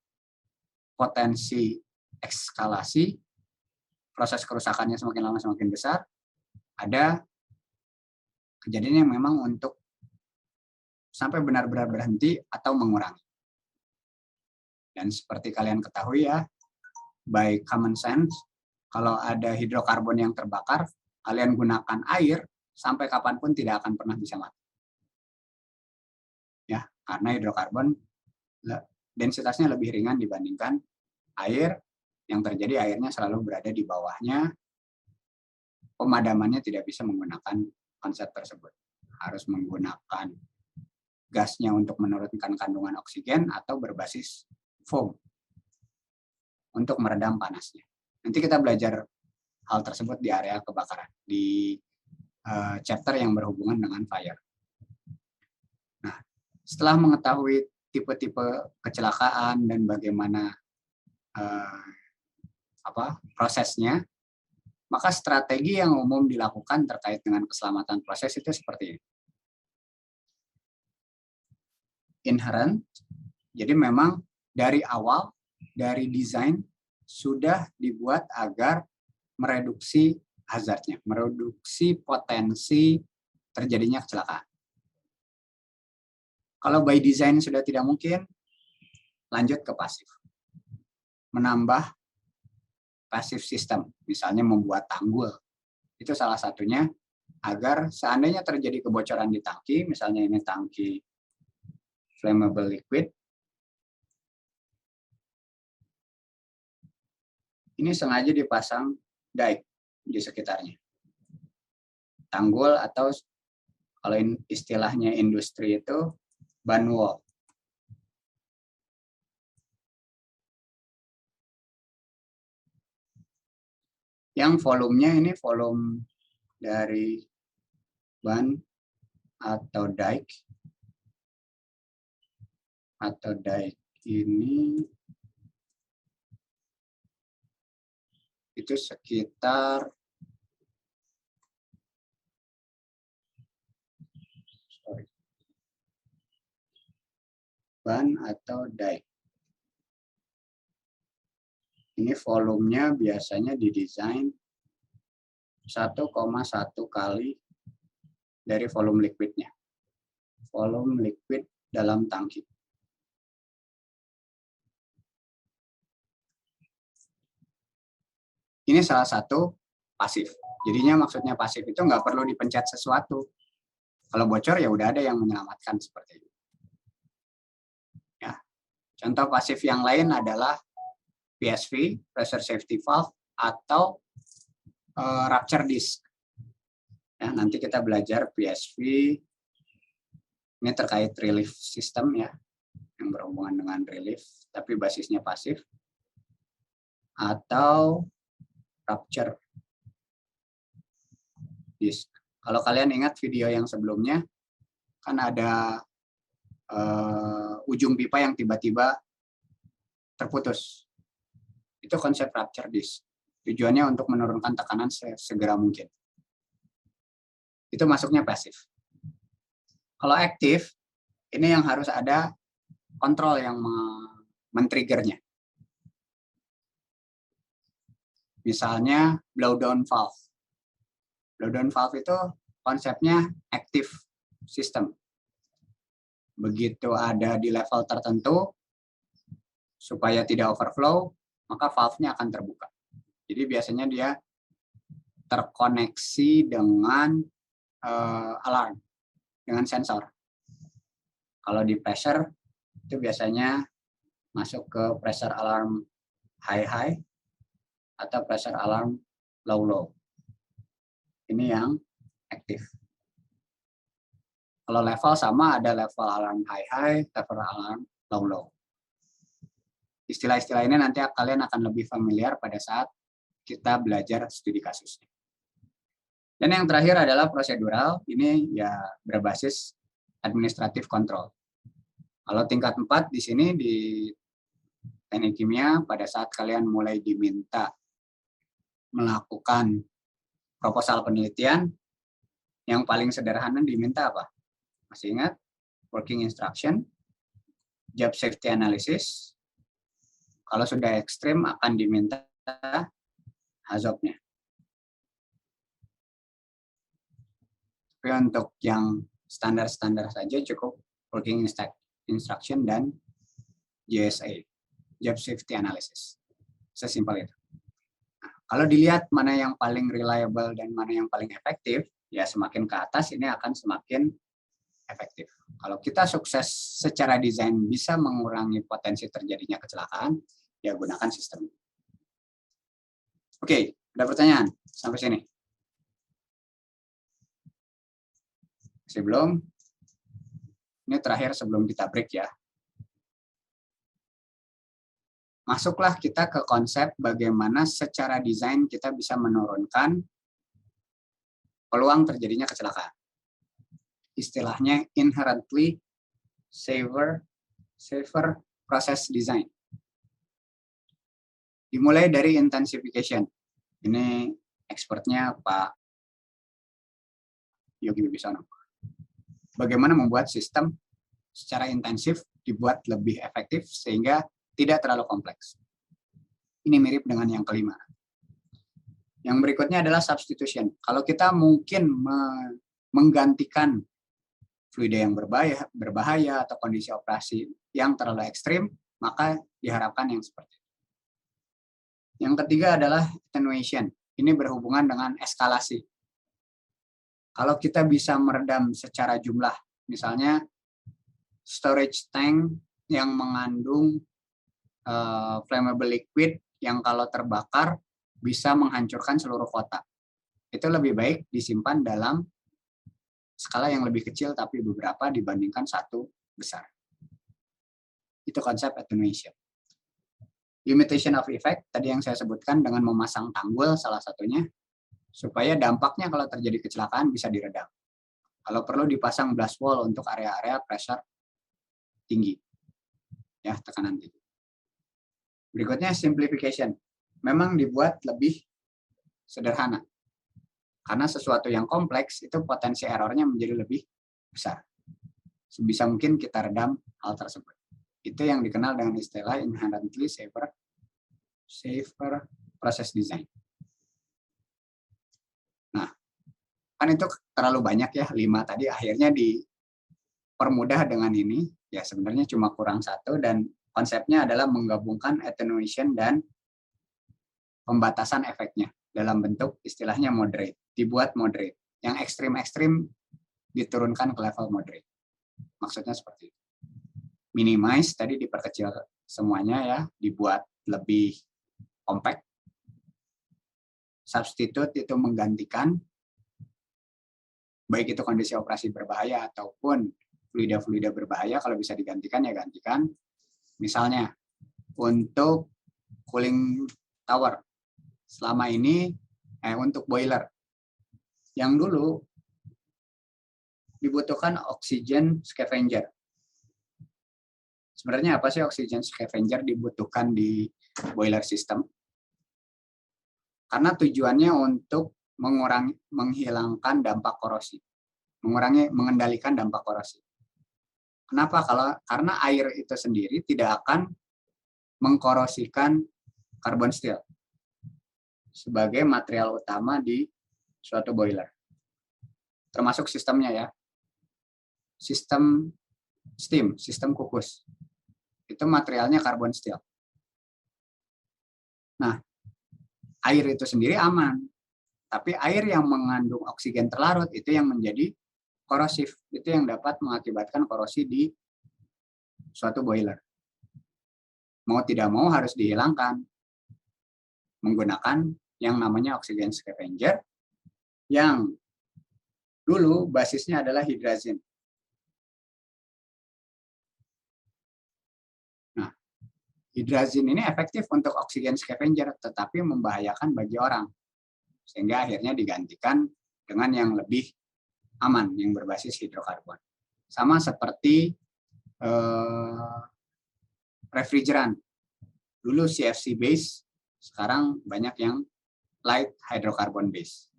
potensi eskalasi, proses kerusakannya semakin lama semakin besar, ada kejadian yang memang untuk sampai benar-benar berhenti atau mengurangi. Dan seperti kalian ketahui ya, by common sense, kalau ada hidrokarbon yang terbakar, kalian gunakan air, sampai kapanpun tidak akan pernah bisa mati. Ya, karena hidrokarbon densitasnya lebih ringan dibandingkan air, yang terjadi airnya selalu berada di bawahnya, pemadamannya tidak bisa menggunakan konsep tersebut. Harus menggunakan gasnya untuk menurunkan kandungan oksigen atau berbasis foam untuk meredam panasnya. Nanti kita belajar hal tersebut di area kebakaran, di chapter yang berhubungan dengan fire. Nah, setelah mengetahui tipe-tipe kecelakaan dan bagaimana prosesnya, maka strategi yang umum dilakukan terkait dengan keselamatan proses itu seperti ini. Inherent, jadi memang dari awal, dari desain sudah dibuat agar mereduksi hazardnya, mereduksi potensi terjadinya kecelakaan. Kalau by design sudah tidak mungkin, lanjut ke pasif. Menambah passive system, misalnya membuat tanggul. Itu salah satunya agar seandainya terjadi kebocoran di tangki, misalnya ini tangki flammable liquid, ini sengaja dipasang dike di sekitarnya. Tanggul atau kalau istilahnya industri itu ban wall. Yang volumenya ini volume dari ban atau dike ini itu sekitar ban atau dike. Ini volumenya biasanya didesain 1,1 kali dari volume liquidnya. Volume liquid dalam tangki. Ini salah satu pasif. Jadinya maksudnya pasif itu nggak perlu dipencet sesuatu. Kalau bocor ya udah ada yang menyelamatkan seperti itu. Ya. Contoh pasif yang lain adalah PSV, pressure safety valve, atau rupture disc. Ya, nanti kita belajar PSV, ini terkait relief system ya, yang berhubungan dengan relief, tapi basisnya pasif. Atau rupture disc. Kalau kalian ingat video yang sebelumnya, kan ada ujung pipa yang tiba-tiba terputus. Itu konsep rupture disc. Tujuannya untuk menurunkan tekanan segera mungkin. Itu masuknya pasif. Kalau aktif, ini yang harus ada kontrol yang men-triggernya. Misalnya blowdown valve. Blowdown valve itu konsepnya active system. Begitu ada di level tertentu, supaya tidak overflow, maka valve-nya akan terbuka. Jadi biasanya dia terkoneksi dengan alarm, dengan sensor. Kalau di pressure, itu biasanya masuk ke pressure alarm high-high atau pressure alarm low-low. Ini yang aktif. Kalau level sama, ada level alarm high-high, level alarm low-low. Istilah-istilah ini nanti kalian akan lebih familiar pada saat kita belajar studi kasusnya. Dan yang terakhir adalah prosedural. Ini ya berbasis administratif kontrol. Kalau tingkat 4 di sini di teknik kimia, pada saat kalian mulai diminta melakukan proposal penelitian, yang paling sederhana diminta apa? Masih ingat? Working instruction, job safety analysis. Kalau sudah ekstrim akan diminta HAZOP-nya. Tapi untuk yang standar-standar saja cukup working instruction dan JSA, job safety analysis. Sesimpel itu. Nah, kalau dilihat mana yang paling reliable dan mana yang paling efektif, ya semakin ke atas ini akan semakin efektif. Kalau kita sukses secara desain bisa mengurangi potensi terjadinya kecelakaan, ya gunakan sistem. Oke, ada pertanyaan sampai sini? Sebelum, ini terakhir sebelum kita break ya. Masuklah kita ke konsep bagaimana secara desain kita bisa menurunkan peluang terjadinya kecelakaan. Istilahnya inherently safer process design. Dimulai dari intensification. Ini expertnya Pak Yogi Wibisono. Bagaimana membuat sistem secara intensif dibuat lebih efektif sehingga tidak terlalu kompleks. Ini mirip dengan yang kelima. Yang berikutnya adalah substitution. Kalau kita mungkin menggantikan fluida yang berbahaya atau kondisi operasi yang terlalu ekstrim, maka diharapkan yang seperti itu. Yang ketiga adalah attenuation. Ini berhubungan dengan eskalasi. Kalau kita bisa meredam secara jumlah, misalnya storage tank yang mengandung flammable liquid yang kalau terbakar bisa menghancurkan seluruh kota. Itu lebih baik disimpan dalam skala yang lebih kecil tapi beberapa dibandingkan satu besar. Itu konsep attenuation. Limitation of effect, tadi yang saya sebutkan dengan memasang tanggul salah satunya, supaya dampaknya kalau terjadi kecelakaan bisa diredam. Kalau perlu dipasang blast wall untuk area-area pressure tinggi, ya tekanan tinggi. Berikutnya simplification, memang dibuat lebih sederhana. Karena sesuatu yang kompleks itu potensi errornya menjadi lebih besar. Sebisa mungkin kita redam hal tersebut. Itu yang dikenal dengan istilah inherently safer process design. Nah, kan itu terlalu banyak ya, 5 tadi akhirnya dipermudah dengan ini, ya sebenarnya cuma kurang 1 dan konsepnya adalah menggabungkan attenuation dan pembatasan efeknya dalam bentuk istilahnya moderate, dibuat moderate. Yang ekstrim-ekstrim diturunkan ke level moderate. Maksudnya seperti itu. Minimize tadi diperkecil semuanya ya, dibuat lebih compact. Substitute itu menggantikan, baik itu kondisi operasi berbahaya ataupun fluida-fluida berbahaya, kalau bisa digantikan ya gantikan. Misalnya untuk cooling tower, selama ini untuk boiler, yang dulu dibutuhkan oxygen scavenger. Sebenarnya apa sih oxygen scavenger dibutuhkan di boiler system? Karena tujuannya untuk menghilangkan dampak korosi, mengendalikan dampak korosi. Kenapa? Karena air itu sendiri tidak akan mengkorosikan carbon steel sebagai material utama di suatu boiler. Termasuk sistemnya ya. Sistem steam, sistem kukus. Itu materialnya carbon steel. Nah, air itu sendiri aman, tapi air yang mengandung oksigen terlarut itu yang menjadi korosif, itu yang dapat mengakibatkan korosi di suatu boiler. Mau tidak mau harus dihilangkan menggunakan yang namanya oksigen scavenger yang dulu basisnya adalah hidrazin. Nah, hidrazin ini efektif untuk oksigen scavenger, tetapi membahayakan bagi orang. Sehingga akhirnya digantikan dengan yang lebih aman, yang berbasis hidrokarbon. Sama seperti refrigeran. Dulu CFC base, sekarang banyak yang light hydrocarbon base.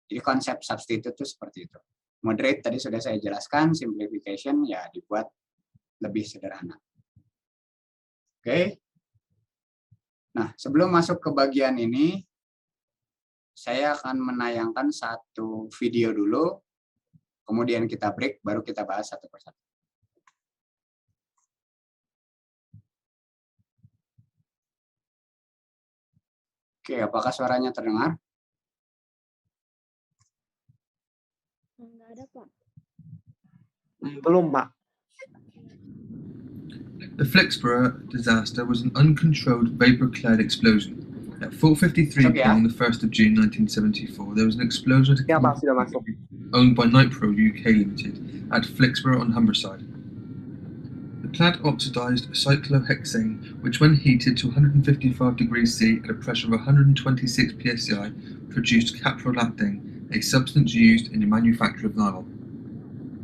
Jadi konsep substitute itu seperti itu. Moderate tadi sudah saya jelaskan, simplification ya dibuat lebih sederhana. Oke. Nah, sebelum masuk ke bagian ini, saya akan menayangkan satu video dulu, kemudian kita break, baru kita bahas satu persatu. Oke, apakah suaranya terdengar? Enggak ada, Pak. Belum, Pak. The Flixborough disaster was an uncontrolled vapor-clad explosion. At 4:53 p.m. on the 1st of June 1974, there was an explosion at a Ya, Pak, sudah masuk. owned by Nipro UK Limited at Flixborough on Humberside. The clad oxidized cyclohexane, which when heated to 155 degrees C at a pressure of 126 psi, produced caprolactane, a substance used in the manufacture of nylon.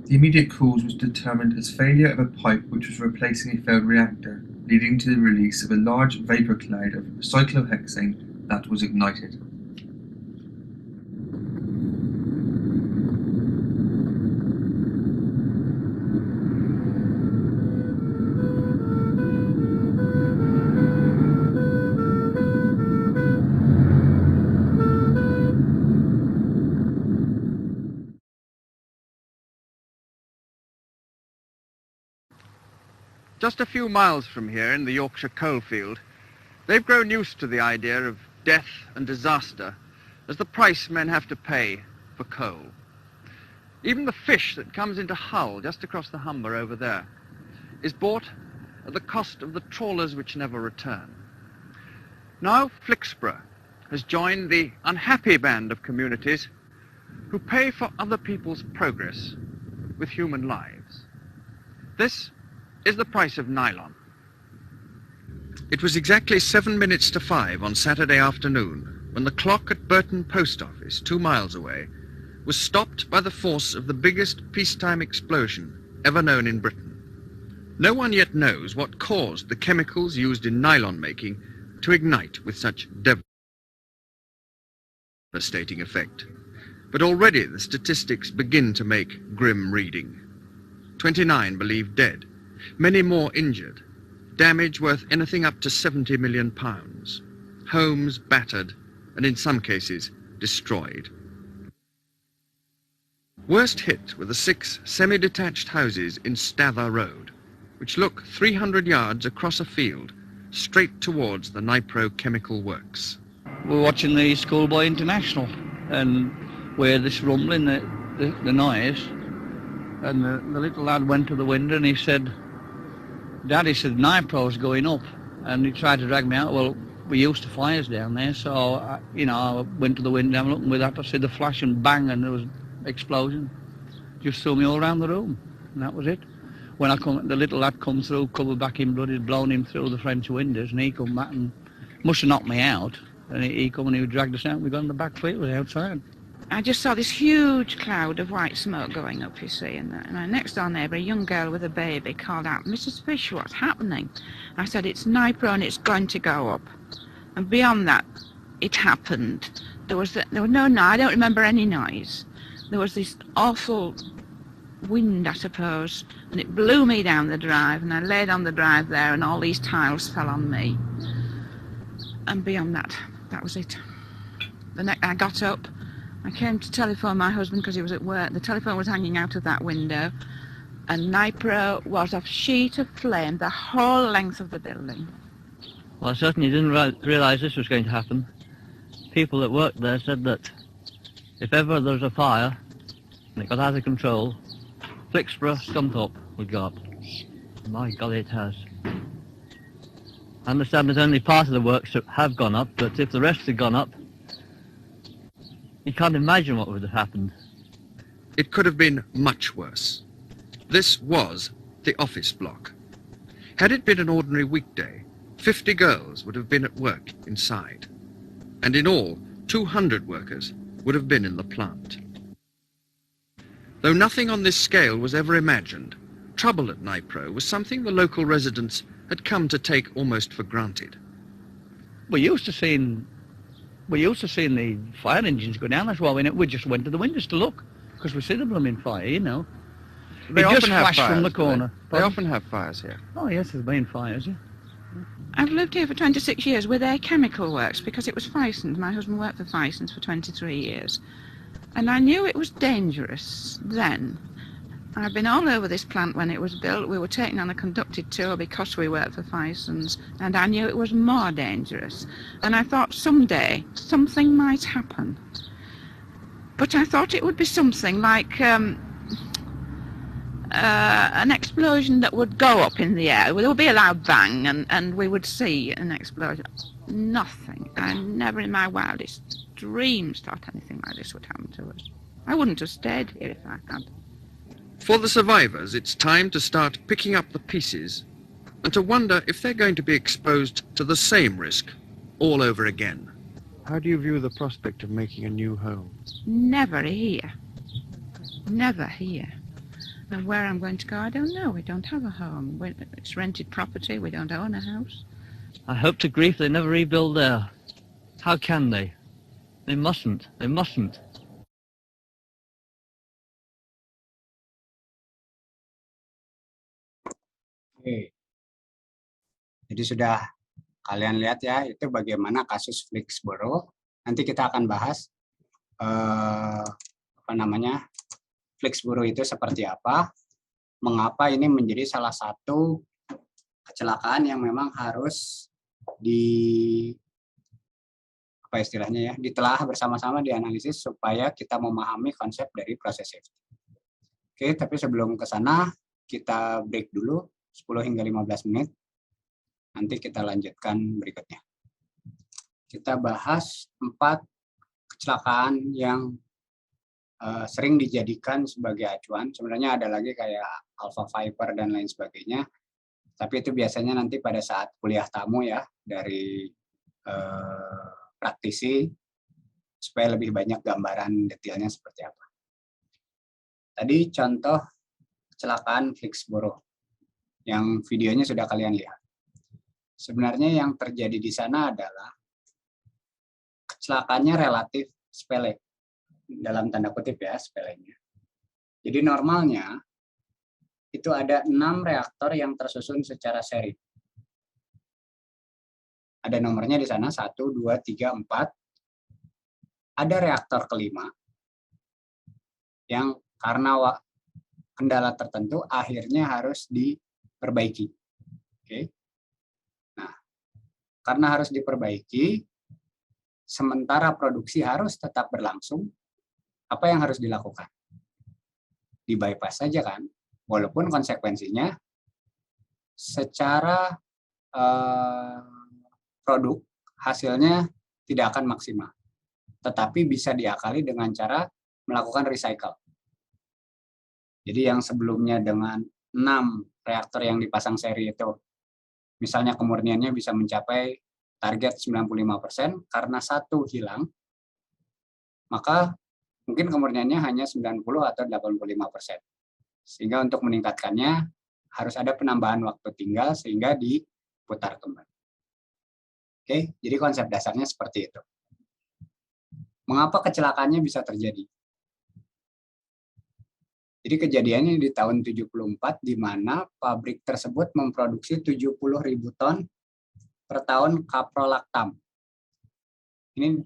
The immediate cause was determined as failure of a pipe which was replacing a failed reactor, leading to the release of a large vapor cloud of cyclohexane that was ignited. Just a few miles from here in the Yorkshire coalfield, they've grown used to the idea of death and disaster as the price men have to pay for coal. Even the fish that comes into Hull, just across the Humber over there, is bought at the cost of the trawlers which never return. Now Flixborough has joined the unhappy band of communities who pay for other people's progress with human lives. This is the price of nylon. It was exactly 7 minutes to 5 on Saturday afternoon when the clock at Burton Post Office, 2 miles away, was stopped by the force of the biggest peacetime explosion ever known in Britain. No one yet knows what caused the chemicals used in nylon making to ignite with such devastating effect. But already the statistics begin to make grim reading. 29 believed dead, many more injured, damage worth anything up to £70 million, homes battered, and in some cases destroyed. Worst hit were the 6 semi-detached houses in Stather Road, which look 300 yards across a field, straight towards the Nipro Chemical Works. We're watching the Schoolboy International, and where this rumbling, the noise, and the little lad went to the window and he said, Daddy said, Nipro's going up, and he tried to drag me out. Well, we used to fires down there, so I went to the window and looking with that, I said the flash and bang, and there was explosion. Just threw me all around the room, and that was it. When I come, the little lad come through, covered back in blood, he'd blown him through the French windows, and he come back and must have knocked me out. And he come and he dragged us out. We got in the back field outside. I just saw this huge cloud of white smoke going up, you see, and my next door neighbour, a young girl with a baby, called out, Mrs. Fish, what's happening? I said, it's Nipro and it's going to go up. And beyond that, it happened. There was no, I don't remember any noise. There was this awful wind, I suppose, and it blew me down the drive, and I laid on the drive there, and all these tiles fell on me. And beyond that, that was it. I got up, I came to telephone my husband because he was at work. The telephone was hanging out of that window, and Nipro was a sheet of flame the whole length of the building. Well, I certainly didn't realise this was going to happen. People that worked there said that if ever there's a fire and it got out of control, Flixborough Scunthorpe would go up. My golly, it has. I understand that only part of the works have gone up, but if the rest had gone up, you can't imagine what would have happened. It could have been much worse. This was the office block. Had it been an ordinary weekday, 50 girls would have been at work inside. And in all, 200 workers would have been in the plant. Though nothing on this scale was ever imagined, trouble at Nipro was something the local residents had come to take almost for granted. We used to seeing the fire engines go down. That's why we just went to the windows to look, because we see the blooming fire, you know. They It often just have flashed fires, from the do corner. They often have fires here. Oh yes, there's been fires, yeah. I've lived here for 26 years with their chemical works because it was Fisons. My husband worked for Fisons for 23 years. And I knew it was dangerous then. I've been all over this plant when it was built. We were taken on a conducted tour because we worked for Fisons, and I knew it was more dangerous. And I thought someday something might happen. But I thought it would be something like an explosion that would go up in the air. There would be a loud bang and we would see an explosion. Nothing. I never in my wildest dreams thought anything like this would happen to us. I wouldn't have stayed here if I had. For the survivors, it's time to start picking up the pieces and to wonder if they're going to be exposed to the same risk all over again. How do you view the prospect of making a new home? Never here. Never here. And where I'm going to go, I don't know. We don't have a home. It's rented property. We don't own a house. I hope to grief they never rebuild there. How can they? They mustn't. They mustn't. Oke. Jadi sudah kalian lihat ya, itu bagaimana kasus Flixborough. Nanti kita akan bahas Flixborough itu seperti apa, mengapa ini menjadi salah satu kecelakaan yang memang harus ditelaah bersama-sama, dianalisis supaya kita memahami konsep dari proses safety. Oke, tapi sebelum ke sana kita break dulu 10 hingga 15 menit. Nanti kita lanjutkan berikutnya. Kita bahas 4 kecelakaan yang sering dijadikan sebagai acuan. Sebenarnya ada lagi kayak Alpha Viper dan lain sebagainya. Tapi itu biasanya nanti pada saat kuliah tamu ya, dari praktisi, supaya lebih banyak gambaran detailnya seperti apa. Tadi contoh kecelakaan Flixborough yang videonya sudah kalian lihat. Sebenarnya yang terjadi di sana adalah kecelakaannya relatif sepele, dalam tanda kutip ya, sepelenya. Jadi normalnya itu ada 6 reaktor yang tersusun secara seri. Ada nomornya di sana 1, 2, 3, 4. Ada reaktor kelima yang karena kendala tertentu akhirnya harus diperbaiki. Oke. Nah, karena harus diperbaiki, sementara produksi harus tetap berlangsung, apa yang harus dilakukan? Di bypass saja kan, walaupun konsekuensinya secara produk hasilnya tidak akan maksimal, tetapi bisa diakali dengan cara melakukan recycle. Jadi yang sebelumnya dengan 6 reaktor yang dipasang seri itu, misalnya kemurniannya bisa mencapai target 95%, karena 1 hilang, maka mungkin kemurniannya hanya 90 atau 85%. Sehingga untuk meningkatkannya harus ada penambahan waktu tinggal sehingga diputar kembali. Oke, jadi konsep dasarnya seperti itu. Mengapa kecelakaannya bisa terjadi? Jadi kejadiannya di tahun 74, di mana pabrik tersebut memproduksi 70.000 ton per tahun kaprolaktam. Ini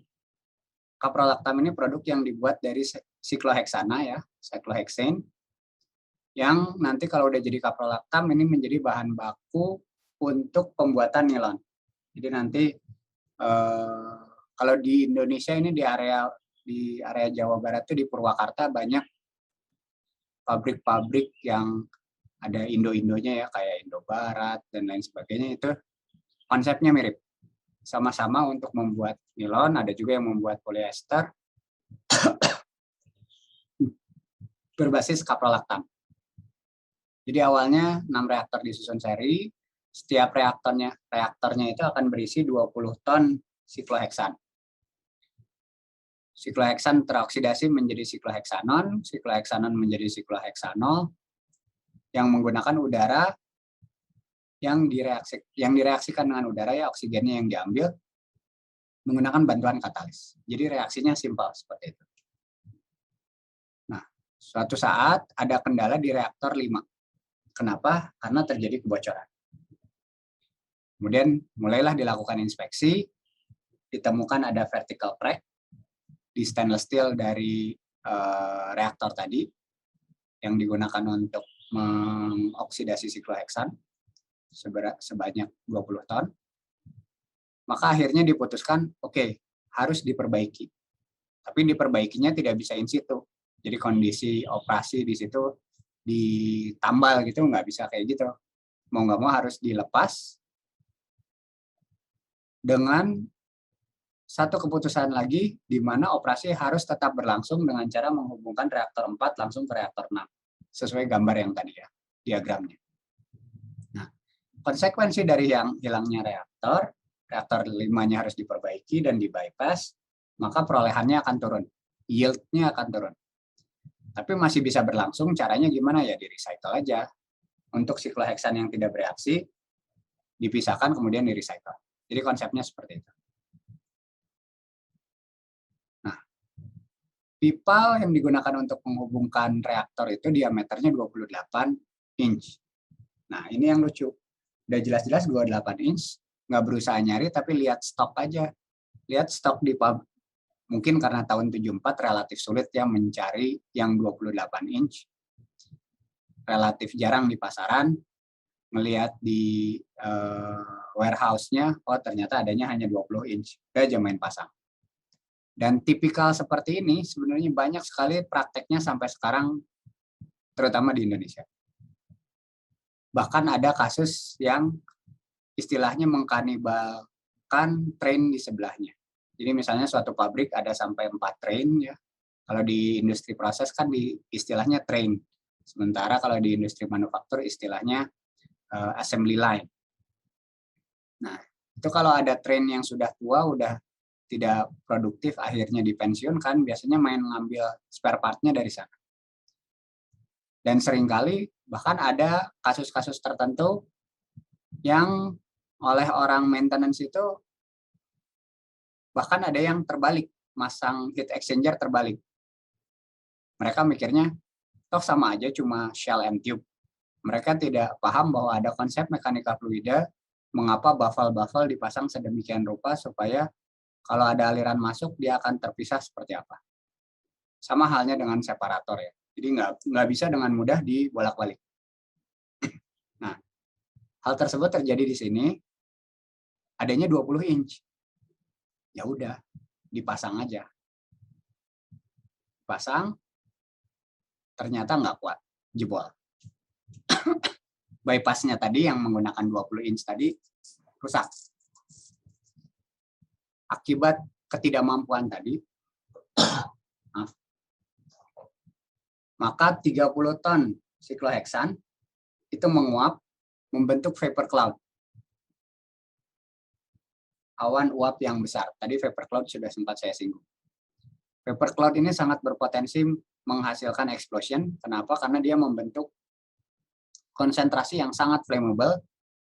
kaprolaktam ini produk yang dibuat dari sikloheksana ya, sikloheksen, yang nanti kalau udah jadi kaprolaktam ini menjadi bahan baku untuk pembuatan nilon. Jadi nanti kalau di Indonesia ini di area Jawa Barat tuh di Purwakarta banyak pabrik-pabrik yang ada Indo-Indonya ya, kayak Indobarat dan lain sebagainya. Itu konsepnya mirip, sama-sama untuk membuat nilon, ada juga yang membuat polyester berbasis kaprolaktam. Jadi awalnya 6 reaktor disusun seri, setiap reaktornya itu akan berisi 20 ton sikloheksan. Sikloheksan teroksidasi menjadi sikloheksanon, sikloheksanon menjadi sikloheksanol yang menggunakan udara yang direaksikan dengan udara ya, oksigennya yang diambil menggunakan bantuan katalis. Jadi reaksinya simpel seperti itu. Nah, suatu saat ada kendala di reaktor 5. Kenapa? Karena terjadi kebocoran. Kemudian mulailah dilakukan inspeksi, ditemukan ada vertical crack di stainless steel dari reaktor tadi yang digunakan untuk mengoksidasi sikloheksan sebanyak 20 ton. Maka akhirnya diputuskan, oke, harus diperbaiki. Tapi diperbaikinya tidak bisa in situ. Jadi kondisi operasi di situ ditambal gitu, nggak bisa kayak gitu. Mau nggak mau harus dilepas dengan satu keputusan lagi di mana operasi harus tetap berlangsung dengan cara menghubungkan reaktor 4 langsung ke reaktor 6. Sesuai gambar yang tadi ya, diagramnya. Nah, konsekuensi dari yang hilangnya reaktor 5-nya harus diperbaiki dan di-bypass, maka perolehannya akan turun. Yield-nya akan turun. Tapi masih bisa berlangsung, caranya gimana ya? Di-recycle aja. Untuk sikloheksan yang tidak bereaksi, dipisahkan kemudian di-recycle. Jadi konsepnya seperti itu. Nah, pipa yang digunakan untuk menghubungkan reaktor itu diameternya 28 inch. Nah, ini yang lucu. Udah jelas-jelas 28 inch, nggak berusaha nyari, tapi lihat stok aja. Lihat stok di mungkin karena tahun 74 relatif sulit ya mencari yang 28 inch. Relatif jarang di pasaran. Melihat di warehouse-nya, oh ternyata adanya hanya 20 inch. Udah aja main pasang. Dan tipikal seperti ini sebenarnya banyak sekali prakteknya sampai sekarang, terutama di Indonesia. Bahkan ada kasus yang istilahnya mengkanibalkan train di sebelahnya. Jadi misalnya suatu pabrik ada sampai 4 train ya. Kalau di industri proses kan istilahnya train. Sementara kalau di industri manufaktur istilahnya assembly line. Nah, itu kalau ada train yang sudah tua, udah tidak produktif, akhirnya dipensiunkan, biasanya main ngambil spare part-nya dari sana. Dan seringkali bahkan ada kasus-kasus tertentu yang oleh orang maintenance itu bahkan ada yang terbalik, masang heat exchanger terbalik. Mereka mikirnya, toh sama aja cuma shell and tube. Mereka tidak paham bahwa ada konsep mekanika fluida, mengapa baffle-baffle dipasang sedemikian rupa supaya kalau ada aliran masuk dia akan terpisah seperti apa. Sama halnya dengan separator ya. Jadi nggak bisa dengan mudah dibolak-balik. Nah, hal tersebut terjadi di sini, adanya 20 inch. Ya udah, dipasang aja. Pasang, ternyata nggak kuat, jebol. Bypassnya tadi yang menggunakan 20 inch tadi rusak. Akibat ketidakmampuan tadi, maka 30 ton sikloheksan itu menguap, membentuk vapor cloud. Awan uap yang besar. Tadi vapor cloud sudah sempat saya singgung. Vapor cloud ini sangat berpotensi menghasilkan explosion. Kenapa? Karena dia membentuk konsentrasi yang sangat flammable,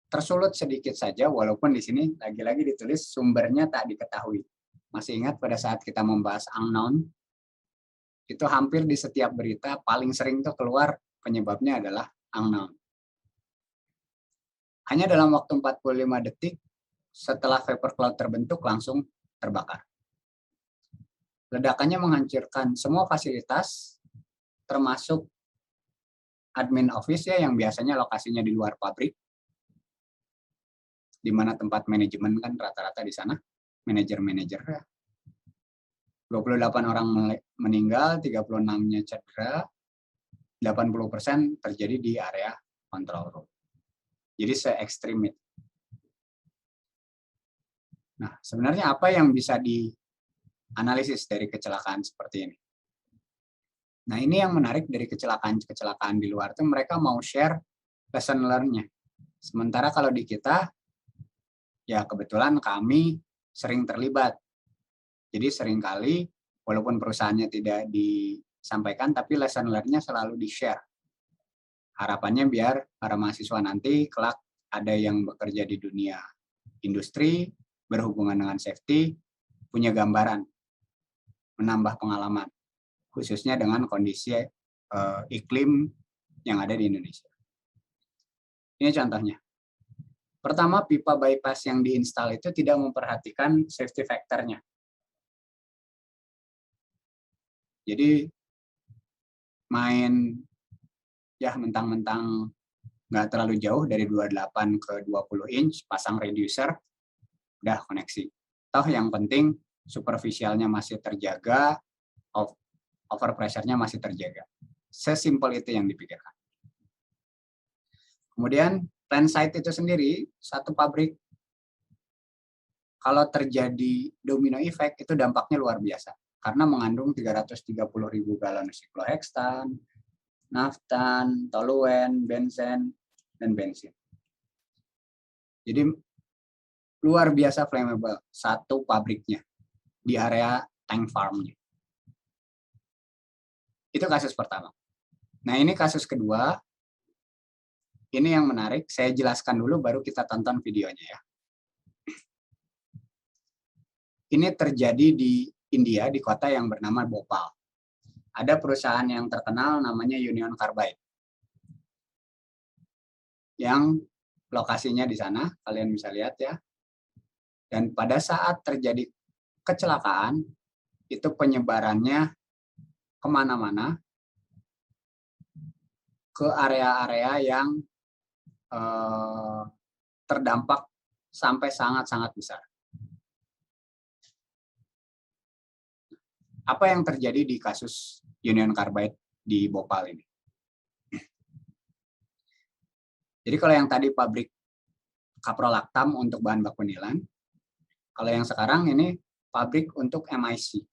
tersulut sedikit saja, walaupun di sini lagi-lagi ditulis sumbernya tak diketahui. Masih ingat pada saat kita membahas unknown, itu hampir di setiap berita paling sering tuh keluar penyebabnya adalah unknown. Hanya dalam waktu 45 detik setelah vapor cloud terbentuk langsung terbakar. Ledakannya menghancurkan semua fasilitas, termasuk admin office ya yang biasanya lokasinya di luar pabrik. di mana tempat manajemen kan rata-rata di sana, manajer-manajer ya. 28 orang meninggal, 36-nya cedera, 80% terjadi di area control room. Jadi se-ekstrim itu. Nah, sebenarnya apa yang bisa dianalisis dari kecelakaan seperti ini? Nah, ini yang menarik dari kecelakaan di luar tuh mereka mau share lesson learn-nya. Sementara kalau di kita, ya kebetulan kami sering terlibat. Jadi seringkali, walaupun perusahaannya tidak disampaikan, tapi lesson learn-nya selalu di-share. Harapannya biar para mahasiswa nanti kelak ada yang bekerja di dunia industri, berhubungan dengan safety, punya gambaran, menambah pengalaman, khususnya dengan kondisi iklim yang ada di Indonesia. Ini contohnya. Pertama, pipa bypass yang diinstal itu tidak memperhatikan safety factor-nya. Jadi main ya mentang-mentang nggak terlalu jauh dari 28 ke 20 inch, pasang reducer, udah koneksi. Toh yang penting superficialnya masih terjaga, overpressure-nya masih terjaga. Sesimpel itu yang dipikirkan. Kemudian plant site itu sendiri, satu pabrik, kalau terjadi domino effect itu dampaknya luar biasa. Karena mengandung 330.000 galon sikloheksan, naftan, toluen, benzen, dan bensin. Jadi luar biasa flammable satu pabriknya di area tank farm-nya. Itu kasus pertama. Nah, ini kasus kedua. Ini yang menarik, saya jelaskan dulu baru kita tonton videonya ya. Ini terjadi di India, di kota yang bernama Bhopal. Ada perusahaan yang terkenal namanya Union Carbide. Yang lokasinya di sana, kalian bisa lihat ya. Dan pada saat terjadi kecelakaan, itu penyebarannya kemana-mana, ke area-area yang terdampak sampai sangat-sangat besar. Apa yang terjadi di kasus Union Carbide di Bhopal ini? Jadi kalau yang tadi pabrik kaprolaktam untuk bahan baku nilan, kalau yang sekarang ini pabrik untuk MIC.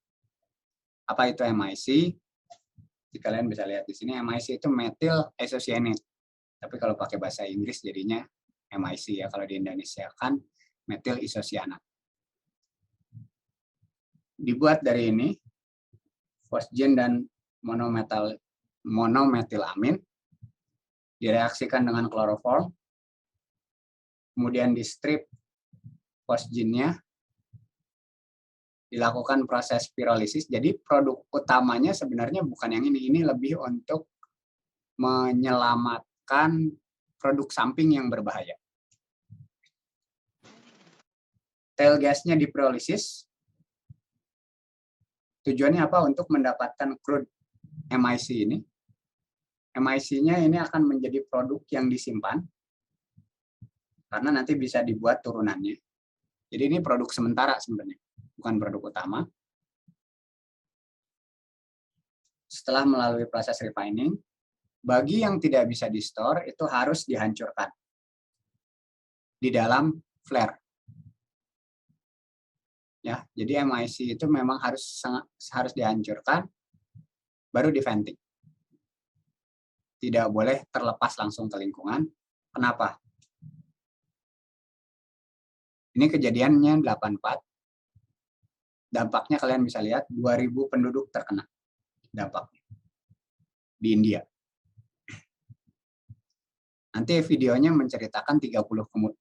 Apa itu MIC? Jadi kalian bisa lihat di sini, MIC itu methyl isocyanate. Tapi kalau pakai bahasa Inggris jadinya MIC ya. Kalau di Indonesia kan methyl isocyanate. Dibuat dari ini, fosgen dan monometilamin, direaksikan dengan kloroform, kemudian di strip fosgennya, dilakukan proses pirolisis. Jadi produk utamanya sebenarnya bukan yang ini lebih untuk menyelamatkan produk samping yang berbahaya. Tail gasnya dipirolisis. Tujuannya apa? Untuk mendapatkan crude MIC ini. MIC-nya ini akan menjadi produk yang disimpan karena nanti bisa dibuat turunannya. Jadi ini produk sementara sebenarnya, bukan produk utama. Setelah melalui proses refining, bagi yang tidak bisa di-store itu harus dihancurkan di dalam flare. Ya, jadi MIC itu memang harus dihancurkan baru di venting. Tidak boleh terlepas langsung ke lingkungan. Kenapa? Ini kejadiannya 84. Dampaknya kalian bisa lihat 2.000 penduduk terkena dampaknya di India. Nanti videonya menceritakan 30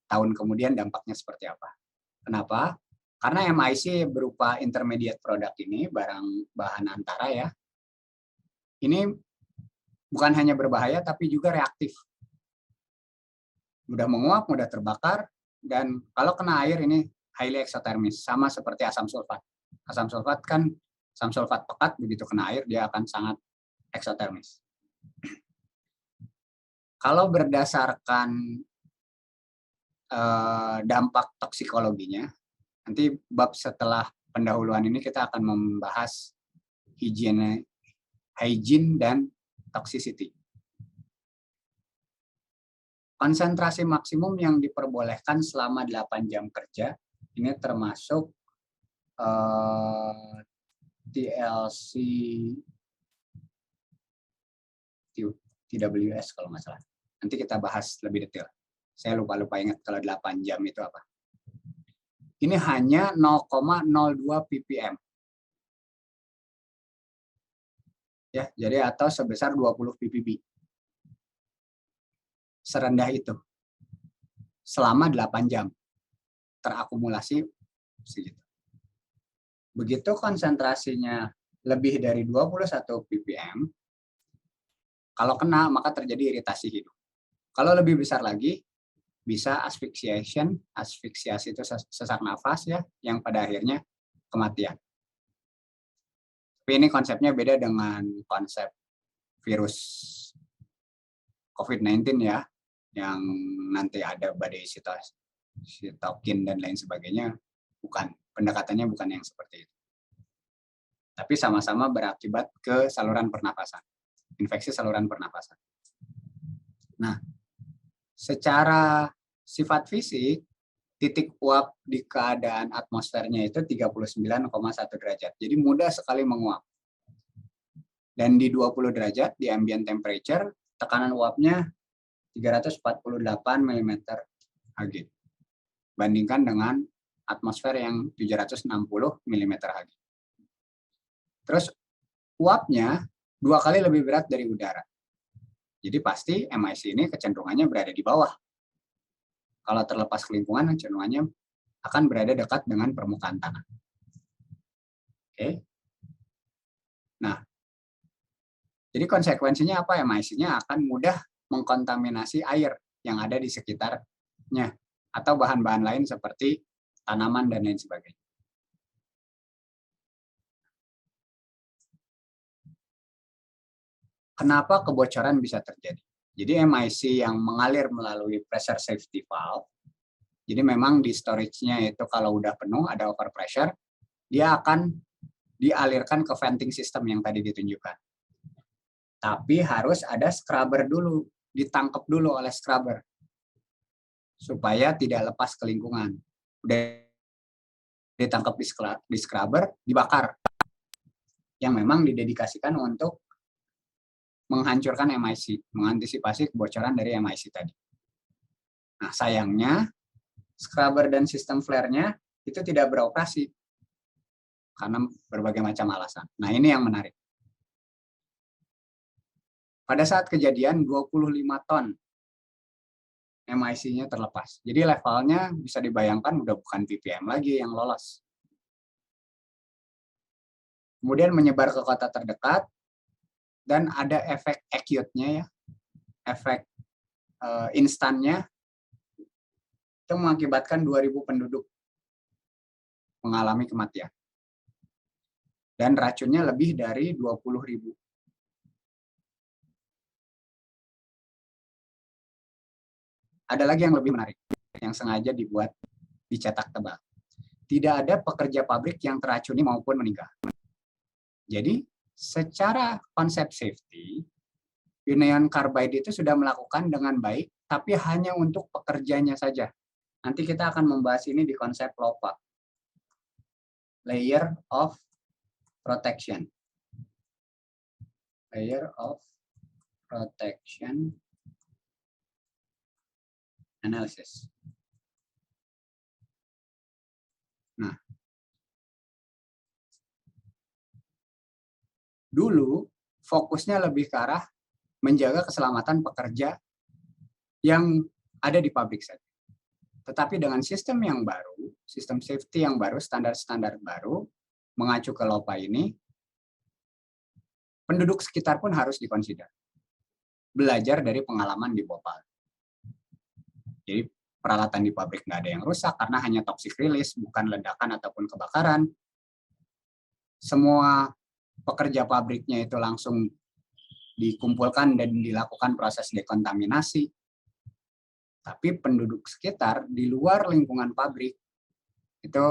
tahun kemudian dampaknya seperti apa. Kenapa? Karena MIC berupa intermediate product ini, bahan antara ya. Ini bukan hanya berbahaya, tapi juga reaktif. Mudah menguap, mudah terbakar, dan kalau kena air ini highly exothermis, sama seperti asam sulfat. Asam sulfat kan, asam sulfat pekat, begitu kena air dia akan sangat exothermis. Kalau berdasarkan dampak toksikologinya. Nanti bab setelah pendahuluan ini kita akan membahas hygiene dan toxicity. Konsentrasi maksimum yang diperbolehkan selama 8 jam kerja ini termasuk TLC TWS kalau nggak salah. Nanti kita bahas lebih detail. Saya lupa ingat kalau 8 jam itu apa. Ini hanya 0,02 ppm. Ya, jadi atau sebesar 20 ppb. Serendah itu. Selama 8 jam. Terakumulasi segitu. Begitu konsentrasinya lebih dari 21 ppm, kalau kena maka terjadi iritasi hidung. Kalau lebih besar lagi, bisa asfiksiasi itu sesak nafas ya, yang pada akhirnya kematian. Tapi ini konsepnya beda dengan konsep virus COVID-19 ya, yang nanti ada badai sitokin dan lain sebagainya. Bukan, pendekatannya bukan yang seperti itu. Tapi sama-sama berakibat ke saluran pernapasan, infeksi saluran pernapasan. Nah, secara sifat fisik, titik uap di keadaan atmosfernya itu 39,1 derajat. Jadi mudah sekali menguap. Dan di 20 derajat, di ambient temperature, tekanan uapnya 348 mm Hg. Bandingkan dengan atmosfer yang 760 mm Hg. Terus uapnya 2 kali lebih berat dari udara. Jadi pasti MIC ini kecenderungannya berada di bawah. Kalau terlepas ke lingkungan, kecenderungannya akan berada dekat dengan permukaan tanah. Oke. Nah, jadi konsekuensinya apa? MIC-nya akan mudah mengkontaminasi air yang ada di sekitarnya atau bahan-bahan lain seperti tanaman dan lain sebagainya. Kenapa kebocoran bisa terjadi? Jadi MIC yang mengalir melalui pressure safety valve, jadi memang di storage-nya itu kalau udah penuh, ada overpressure, dia akan dialirkan ke venting system yang tadi ditunjukkan. Tapi harus ada scrubber dulu, ditangkap dulu oleh scrubber, supaya tidak lepas ke lingkungan. Udah ditangkap di scrubber, dibakar, yang memang didedikasikan untuk menghancurkan MIC, mengantisipasi kebocoran dari MIC tadi. Nah, sayangnya scrubber dan sistem flare-nya itu tidak beroperasi karena berbagai macam alasan. Nah, ini yang menarik. Pada saat kejadian 25 ton MIC-nya terlepas. Jadi levelnya bisa dibayangkan udah bukan ppm lagi yang lolos. Kemudian menyebar ke kota terdekat, dan ada efek acute-nya ya, efek instannya, itu mengakibatkan 2.000 penduduk mengalami kematian. Dan racunnya lebih dari 20.000. Ada lagi yang lebih menarik, yang sengaja dicetak tebal. Tidak ada pekerja pabrik yang teracuni maupun meninggal. Jadi, secara konsep safety, union carbide itu sudah melakukan dengan baik, tapi hanya untuk pekerjanya saja. Nanti kita akan membahas ini di konsep LOPA. Layer of Protection. Layer of Protection Analysis. Nah, dulu fokusnya lebih ke arah menjaga keselamatan pekerja yang ada di pabrik saja. Tetapi dengan sistem yang baru, sistem safety yang baru, standar-standar baru, mengacu ke LOPA ini, penduduk sekitar pun harus dikonsider. Belajar dari pengalaman di Bhopal. Jadi peralatan di pabrik nggak ada yang rusak karena hanya toxic release, bukan ledakan ataupun kebakaran. Semua pekerja pabriknya itu langsung dikumpulkan dan dilakukan proses dekontaminasi. Tapi penduduk sekitar di luar lingkungan pabrik itu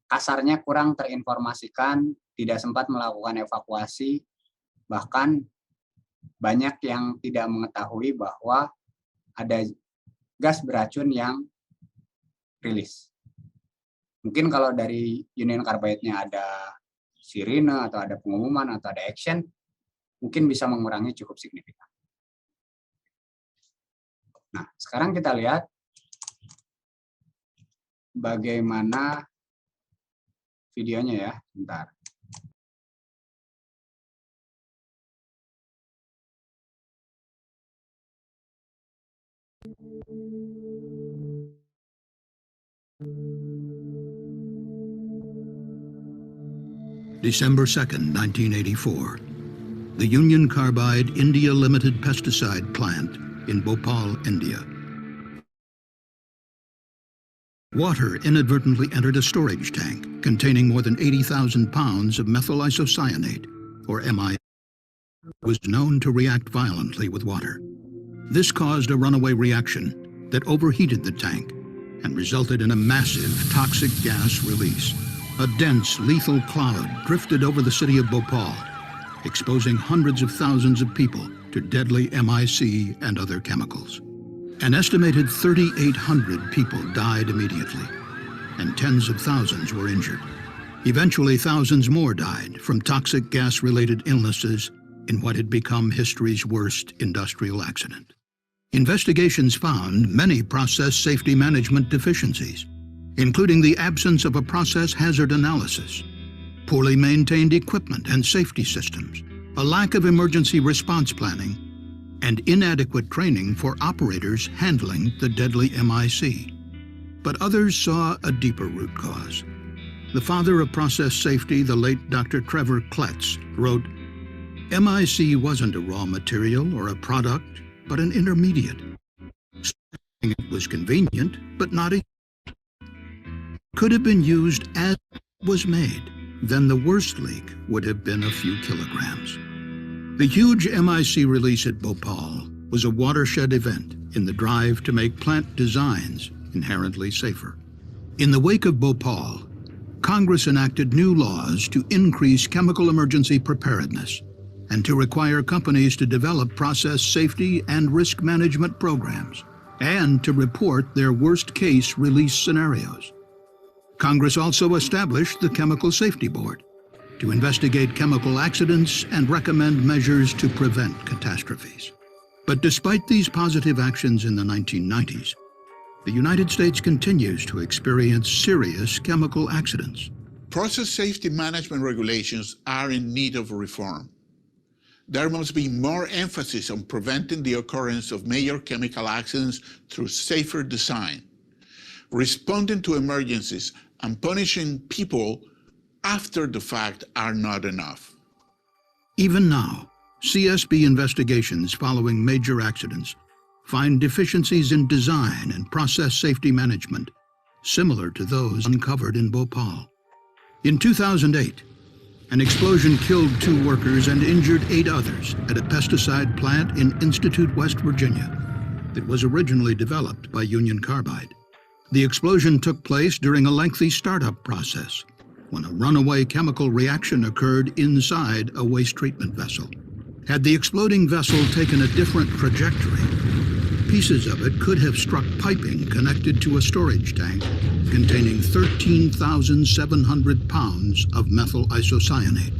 kasarnya kurang terinformasikan, tidak sempat melakukan evakuasi, bahkan banyak yang tidak mengetahui bahwa ada gas beracun yang rilis. Mungkin kalau dari Union Carbide-nya ada sirine atau ada pengumuman atau ada action, mungkin bisa mengurangi cukup signifikan. Nah, sekarang kita lihat bagaimana videonya ya, bentar. December 2nd, 1984. The Union Carbide India Limited pesticide plant in Bhopal, India. Water inadvertently entered a storage tank containing more than 80,000 pounds of methyl isocyanate, or MI, was known to react violently with water. This caused a runaway reaction that overheated the tank and resulted in a massive toxic gas release. A dense, lethal cloud drifted over the city of Bhopal, exposing hundreds of thousands of people to deadly MIC and other chemicals. An estimated 3,800 people died immediately, and tens of thousands were injured. Eventually, thousands more died from toxic gas-related illnesses in what had become history's worst industrial accident. Investigations found many process safety management deficiencies, including the absence of a process hazard analysis, poorly maintained equipment and safety systems, a lack of emergency response planning, and inadequate training for operators handling the deadly MIC. But others saw a deeper root cause. The father of process safety, the late Dr. Trevor Kletz, wrote, "MIC wasn't a raw material or a product, but an intermediate. It was convenient, but not could have been used as it was made. Then the worst leak would have been a few kilograms." The huge MIC release at Bhopal was a watershed event in the drive to make plant designs inherently safer. In the wake of Bhopal, Congress enacted new laws to increase chemical emergency preparedness and to require companies to develop process safety and risk management programs and to report their worst-case release scenarios. Congress also established the Chemical Safety Board to investigate chemical accidents and recommend measures to prevent catastrophes. But despite these positive actions in the 1990s, the United States continues to experience serious chemical accidents. Process safety management regulations are in need of reform. There must be more emphasis on preventing the occurrence of major chemical accidents through safer design, responding to emergencies, and punishing people after the fact are not enough. Even now, CSB investigations following major accidents find deficiencies in design and process safety management similar to those uncovered in Bhopal. In 2008, an explosion killed 2 workers and injured 8 others at a pesticide plant in Institute, West Virginia, that was originally developed by Union Carbide. The explosion took place during a lengthy startup process when a runaway chemical reaction occurred inside a waste treatment vessel. Had the exploding vessel taken a different trajectory, pieces of it could have struck piping connected to a storage tank containing 13,700 pounds of methyl isocyanate,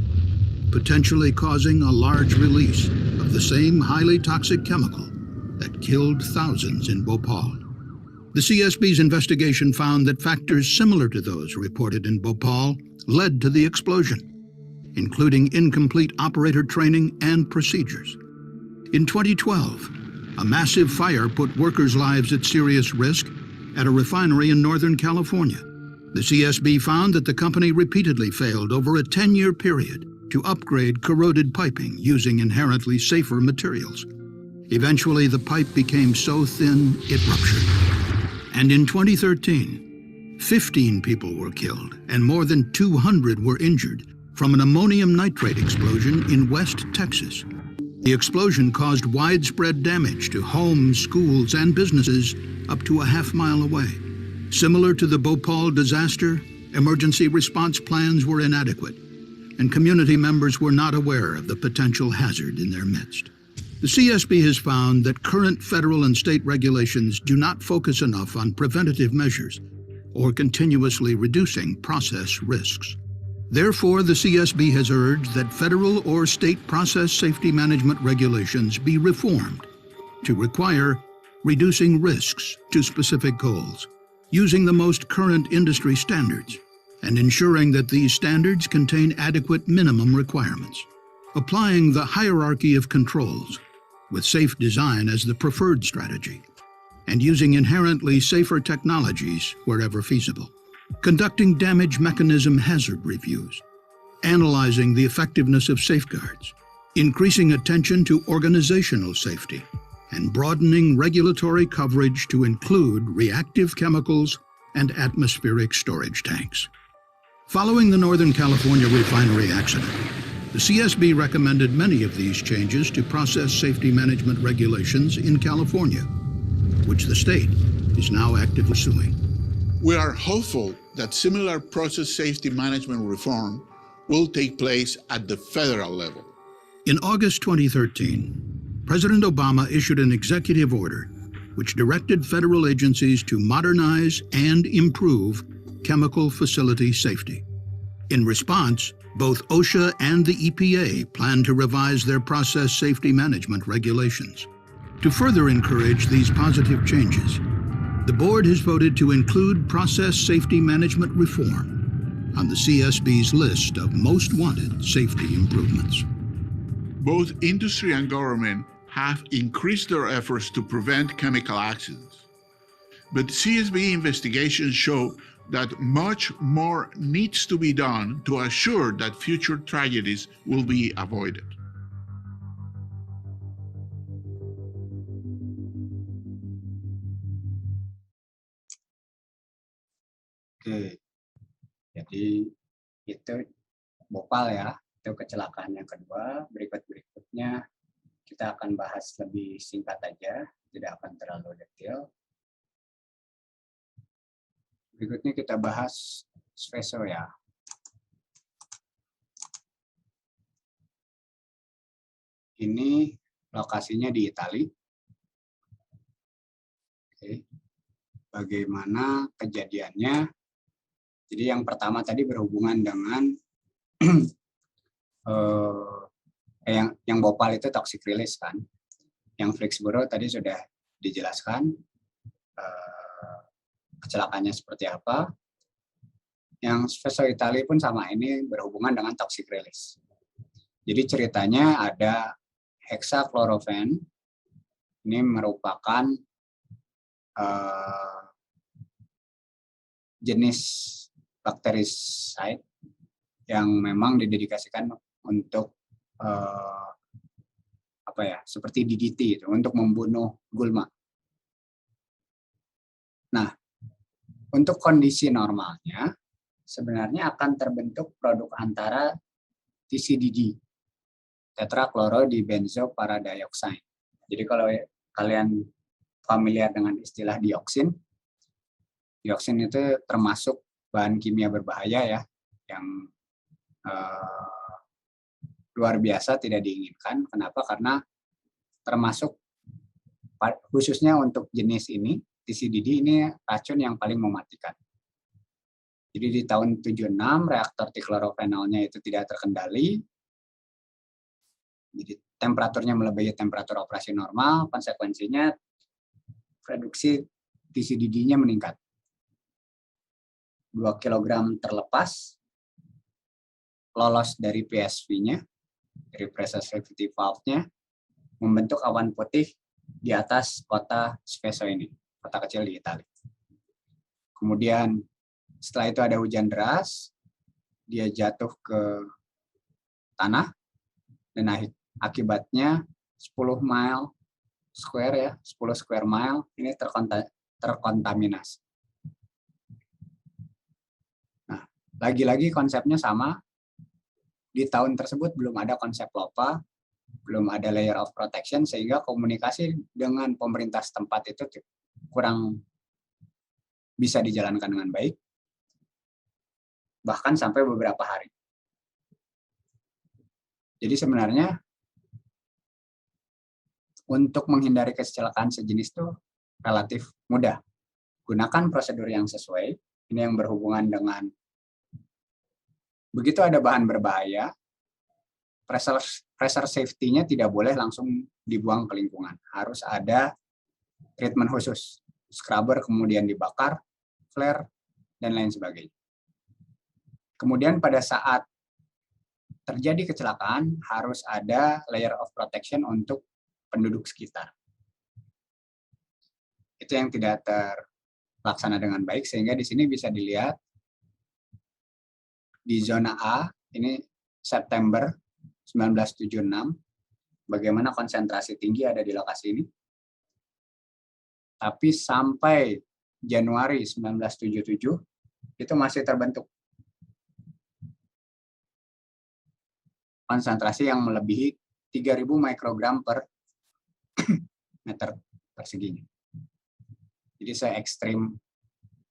potentially causing a large release of the same highly toxic chemical that killed thousands in Bhopal. The CSB's investigation found that factors similar to those reported in Bhopal led to the explosion, including incomplete operator training and procedures. In 2012, a massive fire put workers' lives at serious risk at a refinery in Northern California. The CSB found that the company repeatedly failed over a 10-year period to upgrade corroded piping using inherently safer materials. Eventually, the pipe became so thin it ruptured. And in 2013, 15 people were killed and more than 200 were injured from an ammonium nitrate explosion in West Texas. The explosion caused widespread damage to homes, schools, and businesses up to a half-mile away. Similar to the Bhopal disaster, emergency response plans were inadequate, and community members were not aware of the potential hazard in their midst. The CSB has found that current federal and state regulations do not focus enough on preventative measures or continuously reducing process risks. Therefore, the CSB has urged that federal or state process safety management regulations be reformed to require reducing risks to specific goals, using the most current industry standards, and ensuring that these standards contain adequate minimum requirements, applying the hierarchy of controls with safe design as the preferred strategy, and using inherently safer technologies wherever feasible, conducting damage mechanism hazard reviews, analyzing the effectiveness of safeguards, increasing attention to organizational safety, and broadening regulatory coverage to include reactive chemicals and atmospheric storage tanks. Following the Northern California refinery accident, the CSB recommended many of these changes to process safety management regulations in California, which the state is now actively pursuing. We are hopeful that similar process safety management reform will take place at the federal level. In August 2013, President Obama issued an executive order which directed federal agencies to modernize and improve chemical facility safety. In response, both OSHA and the EPA plan to revise their process safety management regulations. To further encourage these positive changes, the board has voted to include process safety management reform on the CSB's list of most wanted safety improvements. Both industry and government have increased their efforts to prevent chemical accidents. But CSB investigations show that much more needs to be done to assure that future tragedies will be avoided. Oke, jadi itu Bhopal ya, itu kecelakaan yang kedua. Berikutnya kita akan bahas lebih singkat aja, tidak akan terlalu detail. Berikutnya kita bahas Seveso ya. Ini lokasinya di Italia. Oke. Bagaimana kejadiannya? Jadi yang pertama tadi berhubungan dengan yang Bhopal itu toxic release kan. Yang Flixboro tadi sudah dijelaskan kecelakaannya seperti apa. Yang Seveso Italia pun sama, ini berhubungan dengan toxic release. Jadi ceritanya ada hexachlorophene, ini merupakan jenis bactericide yang memang didedikasikan untuk seperti DDT itu, untuk membunuh gulma. Nah, untuk kondisi normalnya sebenarnya akan terbentuk produk antara TCDD, tetrachlorodibenzoparadioxine. Jadi kalau kalian familiar dengan istilah dioksin, dioksin itu termasuk bahan kimia berbahaya ya, yang luar biasa tidak diinginkan. Kenapa? Karena termasuk khususnya untuk jenis ini, TCDD ini racun yang paling mematikan. Jadi di tahun 76 reaktor tiklorofenolnya itu tidak terkendali. Jadi temperaturnya melebihi temperatur operasi normal, konsekuensinya produksi TCDD-nya meningkat. 2 kg terlepas, lolos dari PSV-nya, dari pressure safety valve-nya, membentuk awan putih di atas kota Seveso ini, kota kecil di Italia. Kemudian setelah itu ada hujan deras, dia jatuh ke tanah, dan akibatnya 10 mile square ya, 10 square mile ini terkontaminasi. Nah, lagi-lagi konsepnya sama. Di tahun tersebut belum ada konsep LOPA, belum ada layer of protection, sehingga komunikasi dengan pemerintah setempat itu kurang bisa dijalankan dengan baik, bahkan sampai beberapa hari. Jadi sebenarnya untuk menghindari kecelakaan sejenis itu relatif mudah. Gunakan prosedur yang sesuai. Ini yang berhubungan dengan begitu ada bahan berbahaya, pressure safety-nya tidak boleh langsung dibuang ke lingkungan. Harus ada treatment khusus. Scrubber kemudian dibakar, flare, dan lain sebagainya. Kemudian pada saat terjadi kecelakaan, harus ada layer of protection untuk penduduk sekitar. Itu yang tidak terlaksana dengan baik, sehingga di sini bisa dilihat di zona A, ini September 1976, bagaimana konsentrasi tinggi ada di lokasi ini. Tapi sampai Januari 1977, itu masih terbentuk konsentrasi yang melebihi 3.000 mikrogram per meter persegi. Jadi saya ekstrim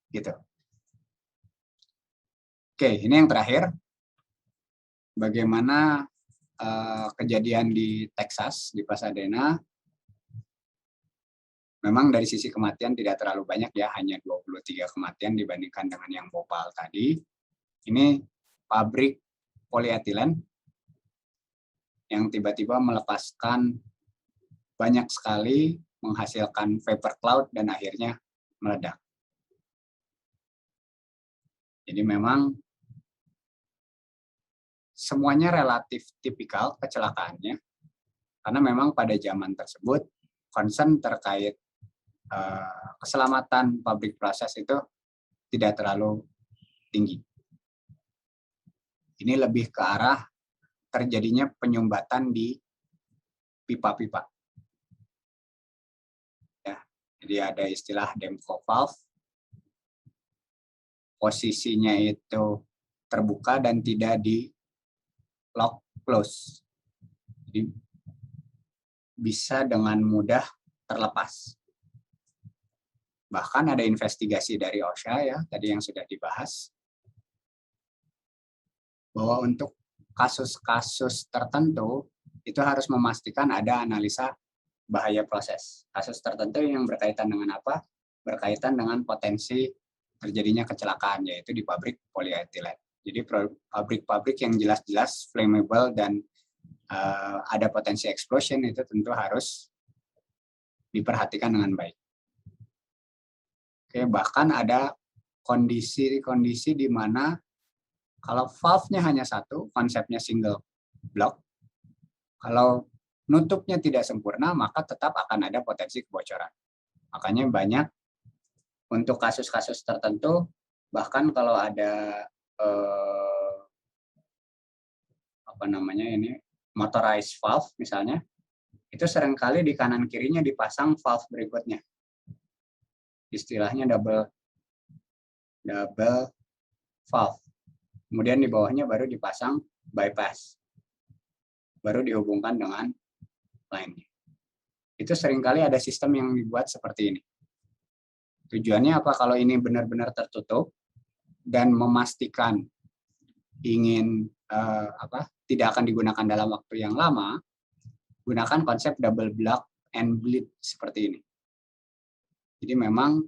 gitu. Oke, ini yang terakhir. Bagaimana kejadian di Texas, di Pasadena. Memang dari sisi kematian tidak terlalu banyak ya, hanya 23 kematian dibandingkan dengan yang Bhopal tadi. Ini pabrik polietilen yang tiba-tiba melepaskan banyak sekali, menghasilkan vapor cloud dan akhirnya meledak. Jadi memang semuanya relatif tipikal kecelakaannya, karena memang pada zaman tersebut concern terkait keselamatan pabrik proses itu tidak terlalu tinggi. Ini lebih ke arah terjadinya penyumbatan di pipa-pipa. Ya, jadi ada istilah Demko valve. Posisinya itu terbuka dan tidak di lock close. Jadi bisa dengan mudah terlepas. Bahkan ada investigasi dari OSHA ya, tadi yang sudah dibahas, bahwa untuk kasus-kasus tertentu itu harus memastikan ada analisa bahaya proses. Kasus tertentu yang berkaitan dengan apa? Berkaitan dengan potensi terjadinya kecelakaan, yaitu di pabrik polietilen. Jadi pabrik-pabrik yang jelas-jelas flammable dan ada potensi explosion itu tentu harus diperhatikan dengan baik. Oke, bahkan ada kondisi-kondisi di mana kalau valve-nya hanya satu, konsepnya single block, kalau nutupnya tidak sempurna, maka tetap akan ada potensi kebocoran. Makanya banyak untuk kasus-kasus tertentu, bahkan kalau ada motorized valve misalnya, itu seringkali di kanan kirinya dipasang valve berikutnya. Istilahnya double valve. Kemudian di bawahnya baru dipasang bypass. Baru dihubungkan dengan lainnya. Itu seringkali ada sistem yang dibuat seperti ini. Tujuannya apa? Kalau ini benar-benar tertutup dan memastikan ingin tidak akan digunakan dalam waktu yang lama, gunakan konsep double block and bleed seperti ini. Jadi memang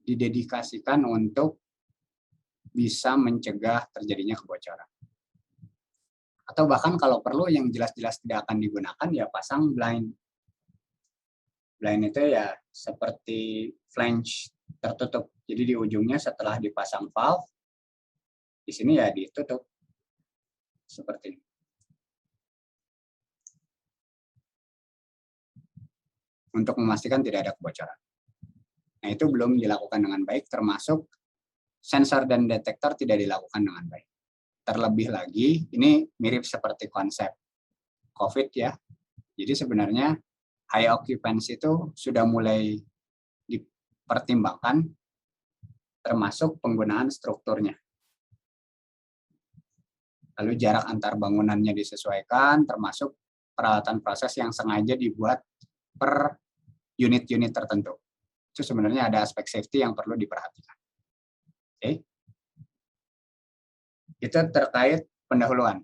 didedikasikan untuk bisa mencegah terjadinya kebocoran. Atau bahkan kalau perlu yang jelas-jelas tidak akan digunakan, ya pasang blind. Blind itu ya seperti flange tertutup. Jadi di ujungnya setelah dipasang valve, di sini ya ditutup. Seperti ini. Untuk memastikan tidak ada kebocoran. Nah, itu belum dilakukan dengan baik, termasuk sensor dan detektor tidak dilakukan dengan baik. Terlebih lagi, ini mirip seperti konsep COVID ya. Jadi sebenarnya high occupancy itu sudah mulai dipertimbangkan, termasuk penggunaan strukturnya. Lalu jarak antar bangunannya disesuaikan, termasuk peralatan proses yang sengaja dibuat per unit-unit tertentu. Itu sebenarnya ada aspek safety yang perlu diperhatikan. Oke. Itu terkait pendahuluan.